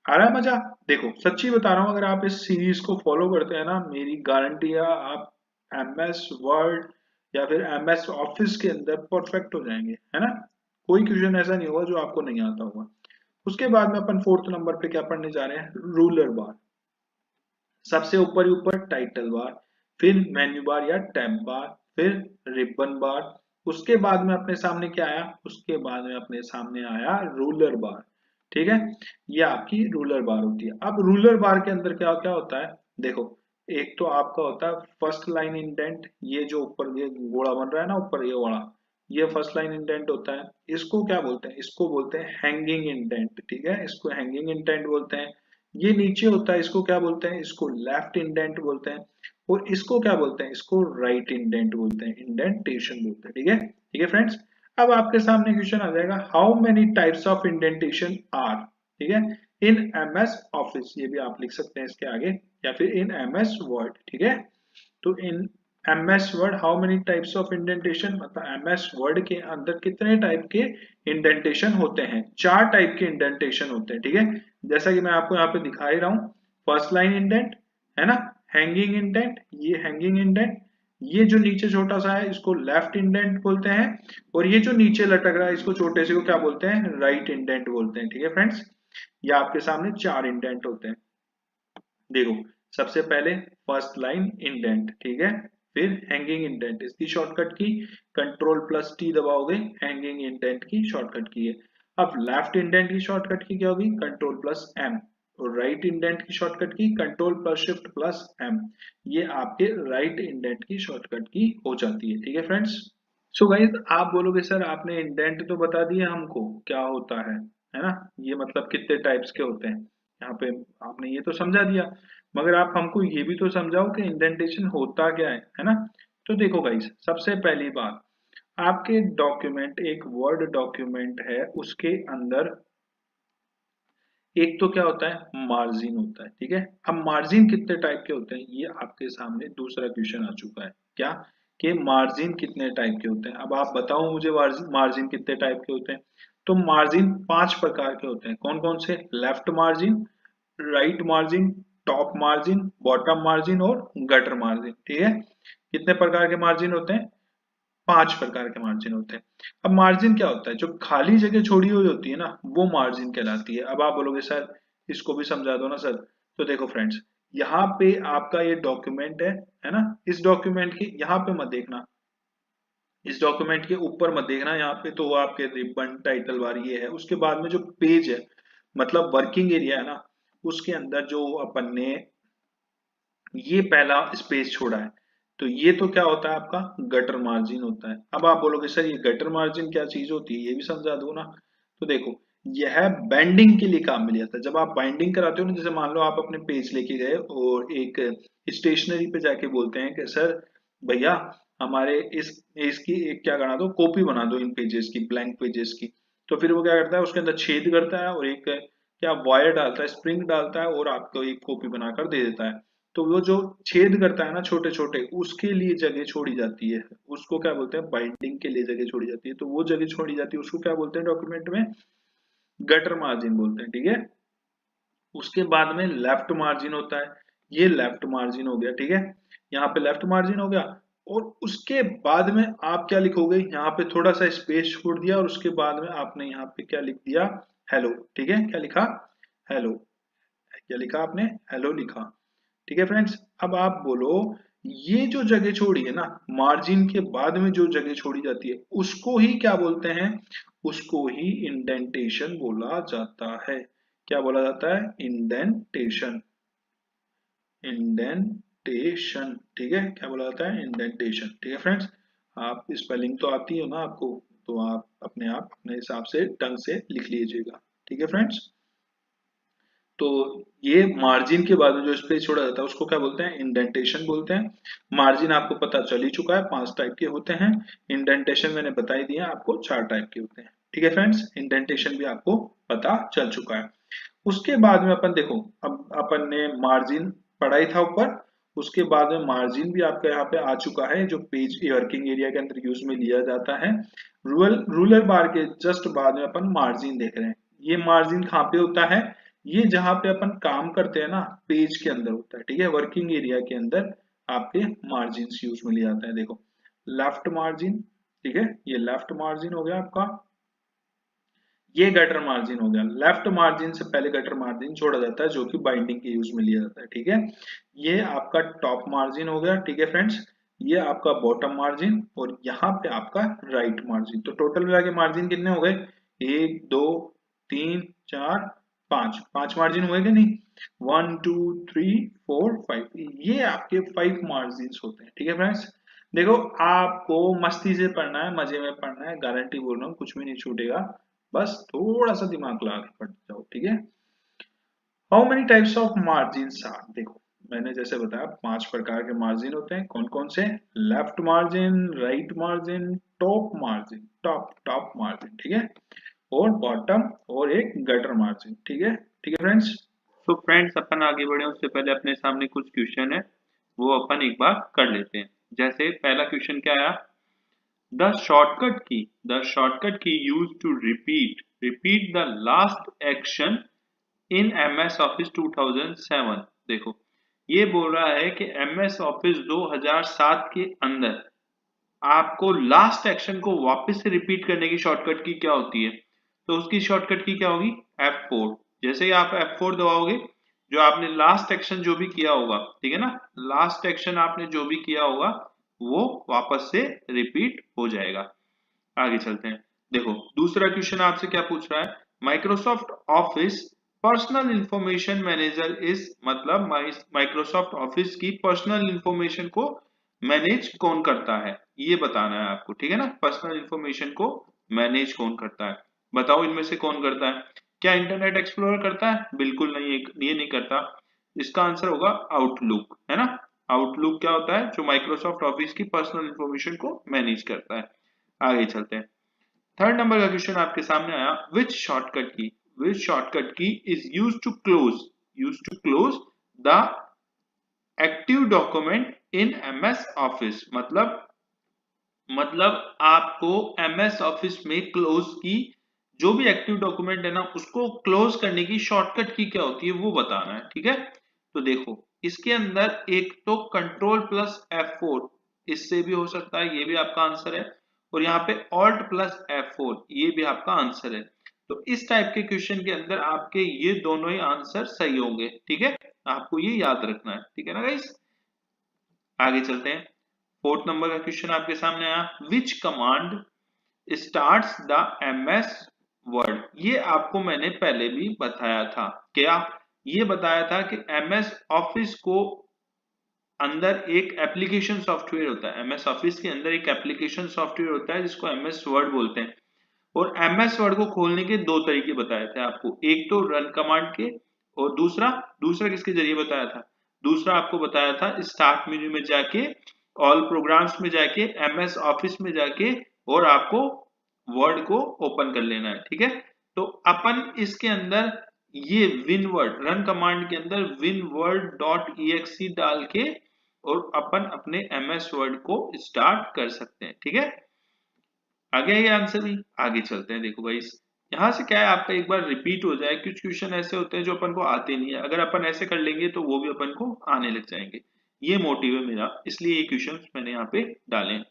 आ रहा है मजा। देखो सच्ची बता रहा हूं, अगर आप इस सीरीज को फॉलो करते हैं ना, मेरी गारंटी है आप एमएस वर्ड या फिर एमएस ऑफिस के अंदर परफेक्ट हो जाएंगे, है ना। कोई क्वेश्चन ऐसा नहीं होगा जो आपको नहीं आता होगा। उसके बाद में अपन फोर्थ नंबर पे क्या पढ़ने जा रहे हैं, रूलर बार। सबसे ऊपर ही ऊपर टाइटल बार, फिर मेन्यू बार या टैब बार, फिर रिबन बार। उसके बाद में अपने सामने क्या आया, उसके बाद में अपने सामने आया रूलर बार। ठीक है, ये आपकी रूलर बार होती है। अब रूलर बार के अंदर क्या क्या होता है, देखो एक तो आपका होता है फर्स्ट लाइन इंडेंट, ये जो ऊपर ये गोला बन रहा है ना ऊपर ये वाला, ये फर्स्ट लाइन इंडेंट होता है। इसको क्या बोलते हैं, इसको बोलते हैं हैंगिंग इंडेंट। ठीक है, इसको हैंगिंग इंडेंट बोलते हैं। ये नीचे होता है, इसको क्या बोलते हैं, इसको लेफ्ट इंडेंट बोलते हैं। और इसको क्या बोलते हैं, इसको राइट इंडेंट बोलते हैं, इंडेंटेशन बोलते हैं। ठीक है, ठीक है फ्रेंड्स। अब आपके सामने क्वेश्चन आ जाएगा, how many types of indentation are. ठीक है, इन एमएस ऑफिस, ये भी आप लिख सकते हैं इसके आगे, या फिर इन एमएस वर्ड। ठीक है, तो in MS word how many types of indentation, मतलब एमएस वर्ड के अंदर कितने टाइप के इंडेंटेशन होते हैं। 4 टाइप के इंडेंटेशन होते हैं। ठीक है, जैसा कि मैं आपको यहाँ पे दिखा ही रहा हूँ, फर्स्ट लाइन इंडेंट है ना, हैंगिंग इंडेंट, ये हैंगिंग इंडेंट, ये जो नीचे छोटा सा है इसको लेफ्ट इंडेंट बोलते हैं, और ये जो नीचे लटक रहा है इसको छोटे से को क्या बोलते हैं, राइट इंडेंट बोलते हैं। ठीक है फ्रेंड्स, ये आपके सामने 4 इंडेंट होते हैं। देखो सबसे पहले फर्स्ट लाइन इंडेंट, ठीक है, फिर हैंगिंग इंडेंट, इसकी shortcut key control plus T दबाओगे, हैंगिंग इंडेंट की शॉर्टकट की है। अब लेफ्ट इंडेंट की शॉर्टकट की क्या होगी, कंट्रोल प्लस एम, और राइट इंडेंट की shortcut key control plus shift plus M, ये आपके राइट इंडेंट की शॉर्टकट की हो जाती है। ठीक है फ्रेंड्स, सो गाइस आप बोलोगे सर आपने इंडेंट तो बता दिया हमको क्या होता है ना, ये मतलब कितने टाइप्स के होते हैं, यहाँ पे आपने ये तो समझा दिया, मगर आप हमको ये भी तो समझाओ कि इंडेंटेशन होता क्या है ना। तो देखो गाइस, सबसे पहली बात, आपके डॉक्यूमेंट, एक वर्ड डॉक्यूमेंट है, उसके अंदर एक तो क्या होता है, मार्जिन होता है। ठीक है, अब मार्जिन कितने टाइप के होते हैं, ये आपके सामने दूसरा क्वेश्चन आ चुका है, क्या कि मार्जिन कितने टाइप के होते हैं। अब आप बताओ मुझे मार्जिन कितने टाइप के होते हैं। तो मार्जिन 5 प्रकार के होते हैं। कौन कौन से, left margin, right margin, top margin, bottom margin और गटर मार्जिन। ठीक है, कितने प्रकार के मार्जिन होते हैं, 5 प्रकार के मार्जिन होते हैं। अब मार्जिन क्या होता है, जो खाली जगह छोड़ी हुई होती है ना, वो मार्जिन कहलाती है। अब आप बोलोगे सर इसको भी समझा दो ना सर। तो देखो फ्रेंड्स, यहाँ पे आपका ये डॉक्यूमेंट है ना, इस डॉक्यूमेंट के यहाँ पे मत देखना, इस डॉक्यूमेंट के ऊपर मत देखना, यहाँ पे तो आपके रिबन टाइटल बार ये है। उसके बाद में जो पेज है, मतलब वर्किंग एरिया है ना, उसके अंदर जो अपन ने ये पहला स्पेस छोड़ा है, तो ये तो क्या होता है, आपका गटर मार्जिन होता है। अब आप बोलोगे सर ये गटर मार्जिन क्या चीज होती है, ये भी समझा दो ना। तो देखो, यह बैंडिंग के लिए काम में लिया था। जब आप बाइंडिंग कराते हो ना, जैसे मान लो आप अपने पेज लेके गए और एक स्टेशनरी पे जाके बोलते हैं कि सर भैया हमारे इसकी एक क्या बना दो, कॉपी बना दो इन पेजेस की, ब्लैंक पेजेस की। तो फिर वो क्या करता है, उसके अंदर छेद करता है और एक क्या वायर डालता है, स्प्रिंग डालता है और आपको एक कॉपी बनाकर दे देता है। तो वो जो छेद करता है ना छोटे छोटे, उसके लिए जगह छोड़ी जाती है, उसको क्या बोलते हैं, बाइंडिंग के लिए जगह छोड़ी जाती है। तो वो जगह छोड़ी जाती है उसको क्या बोलते हैं डॉक्यूमेंट में, गटर मार्जिन बोलते हैं, ठीक है। उसके बाद में लेफ्ट मार्जिन होता है, ये लेफ्ट मार्जिन हो गया, ठीक है। यहाँ पे लेफ्ट मार्जिन हो गया। और उसके बाद में आप क्या लिखोगे, यहाँ पे थोड़ा सा स्पेस छोड़ दिया और उसके बाद में आपने यहाँ पे क्या लिख दिया, हेलो, ठीक है। क्या लिखा, हेलो। क्या लिखा आपने, हेलो लिखा, ठीक है फ्रेंड्स। अब आप बोलो, ये जो जगह छोड़ी है ना मार्जिन के बाद में, जो जगह छोड़ी जाती है उसको ही क्या बोलते हैं, उसको ही इंडेंटेशन बोला जाता है। क्या बोला जाता है, इंडेंटेशन, इंडेंटेशन, ठीक है। क्या बोला जाता है, इंडेंटेशन, ठीक है फ्रेंड्स। आप स्पेलिंग तो आती है ना आपको, तो आप अपने हिसाब से ढंग से लिख लीजिएगा, ठीक है फ्रेंड्स। तो ये मार्जिन के बाद में जो स्पेस छोड़ा जाता है उसको क्या बोलते हैं, इंडेंटेशन बोलते हैं। मार्जिन आपको पता चल ही चुका है 5 टाइप के होते हैं, इंडेंटेशन मैंने बता ही दिया आपको 4 टाइप के होते हैं, ठीक है फ्रेंड्स। इंडेंटेशन भी आपको पता चल चुका है। उसके बाद में अपन देखो, अब अपन ने मार्जिन पढ़ा ही था ऊपर। उसके बाद में मार्जिन भी आपका यहाँ पे आ चुका है, जो पेज वर्किंग एरिया के अंदर यूज में लिया जाता है। रूलर बार के जस्ट बाद में अपन मार्जिन देख रहे हैं। ये मार्जिन कहाँ पे होता है, ये जहां पे अपन काम करते हैं ना पेज के अंदर होता है, ठीक है। वर्किंग एरिया के अंदर आपके मार्जिन यूज में लिया जाता है। देखो लेफ्ट मार्जिन, ठीक है, ये लेफ्ट मार्जिन हो गया आपका, ये गटर मार्जिन हो गया। लेफ्ट मार्जिन से पहले गटर मार्जिन छोड़ा जाता है जो कि बाइंडिंग के यूज में लिया जाता है, ठीक है। ये आपका टॉप मार्जिन हो गया, ठीक है फ्रेंड्स। ये आपका बॉटम मार्जिन और यहाँ पे आपका राइट मार्जिन। तो टोटल मिला के मार्जिन कितने हो गए, 1 2 3 4 5, 5 मार्जिन हुए कि नहीं, 1 2 3 4 5, ये आपके 5 मार्जिन होते हैं, ठीक है फ्रेंड्स। देखो आपको मस्ती से पढ़ना है, मजे में पढ़ना है, गारंटी बोल रहा हूँ कुछ भी नहीं छूटेगा, बस थोड़ा सा दिमाग लगा के पढ़ जाओ, ठीक है। How many types of margins are, देखो मैंने जैसे बताया 5 प्रकार के मार्जिन होते हैं। कौन कौन से, left margin, right margin, top margin, top margin, ठीक है, और बॉटम, और एक गटर मार्जिन, ठीक है फ्रेंड्स। तो फ्रेंड्स अपन आगे बढ़े उससे पहले अपने सामने कुछ क्वेश्चन है, वो अपन एक बार कर लेते हैं। जैसे पहला क्वेश्चन क्या आया, the shortcut key used to repeat the last action in MS Office 2007। देखो ये बोल रहा है कि MS Office 2007 के अंदर आपको लास्ट एक्शन को वापस से रिपीट करने की शॉर्टकट की क्या होती है, तो उसकी शॉर्टकट की क्या होगी, F4। जैसे ही आप F4 दबाओगे, जो आपने लास्ट एक्शन जो भी किया होगा, ठीक है ना, लास्ट एक्शन आपने जो भी किया होगा वो वापस से रिपीट हो जाएगा। आगे चलते हैं। देखो दूसरा क्वेश्चन आपसे क्या पूछ रहा है, Microsoft office personal information manager is, मतलब माइक्रोसॉफ्ट ऑफिस की पर्सनल इंफॉर्मेशन को मैनेज कौन करता है, ये बताना है आपको, ठीक है ना। पर्सनल इंफॉर्मेशन को मैनेज कौन करता है, बताओ इनमें से कौन करता है। क्या इंटरनेट एक्सप्लोरर करता है, बिल्कुल नहीं, ये नहीं करता। इसका आंसर होगा आउटलुक, है ना। आउटलुक क्या होता है, जो माइक्रोसॉफ्ट ऑफिस की पर्सनल इंफॉर्मेशन को मैनेज करता है। आगे चलते हैं। थर्ड नंबर का क्वेश्चन आपके सामने आया, which shortcut key is use to close the active document in MS office, मतलब आपको MS ऑफिस में क्लोज की, जो भी एक्टिव डॉक्यूमेंट है ना उसको क्लोज करने की शॉर्टकट की क्या होती है वो बताना है, ठीक है। तो देखो इसके अंदर एक तो Ctrl+F4, इससे भी हो सकता है, ये भी आपका आंसर है। और यहाँ पे Alt+F4, ये भी आपका आंसर है। तो इस टाइप के क्वेश्चन के अंदर आपके ये दोनों ही आंसर सही होंगे, ठीक है। आपको ये याद रखना है, ठीक है ना गाइस। आगे चलते हैं। फोर्थ नंबर का क्वेश्चन आपके सामने आया, विच command starts the MS word. ये आपको मैंने पहले भी बताया था, क्या ये बताया था कि MS ऑफिस को अंदर एक एप्लीकेशन सॉफ्टवेयर होता है, MS ऑफिस के अंदर एक एप्लीकेशन सॉफ्टवेयर होता है जिसको MS वर्ड बोलते हैं। और MS वर्ड को खोलने के 2 तरीके बताए थे आपको, एक तो रन कमांड के, और दूसरा किसके जरिए बताया था, दूसरा आपको बताया था स्टार्ट मेन्यू में जाके ऑल प्रोग्राम्स में जाके एमएस ऑफिस में जाके और आपको वर्ड को ओपन कर लेना है। ठीक है, तो अपन इसके अंदर ये विनवर्ड रन कमांड के अंदर winword.exe डाल के और अपन अपने एमएस वर्ड को स्टार्ट कर सकते हैं। ठीक है, आ गया ये आंसर भी। आगे चलते हैं। देखो भाई यहाँ से क्या है, आपका एक बार रिपीट हो जाए। कुछ क्वेश्चन ऐसे होते हैं जो अपन को आते नहीं है, अगर अपन ऐसे कर लेंगे तो वो भी अपन को आने लग जाएंगे। ये मोटिव है मेरा, इसलिए ये क्वेश्चन मैंने यहाँ पे डाले हैं।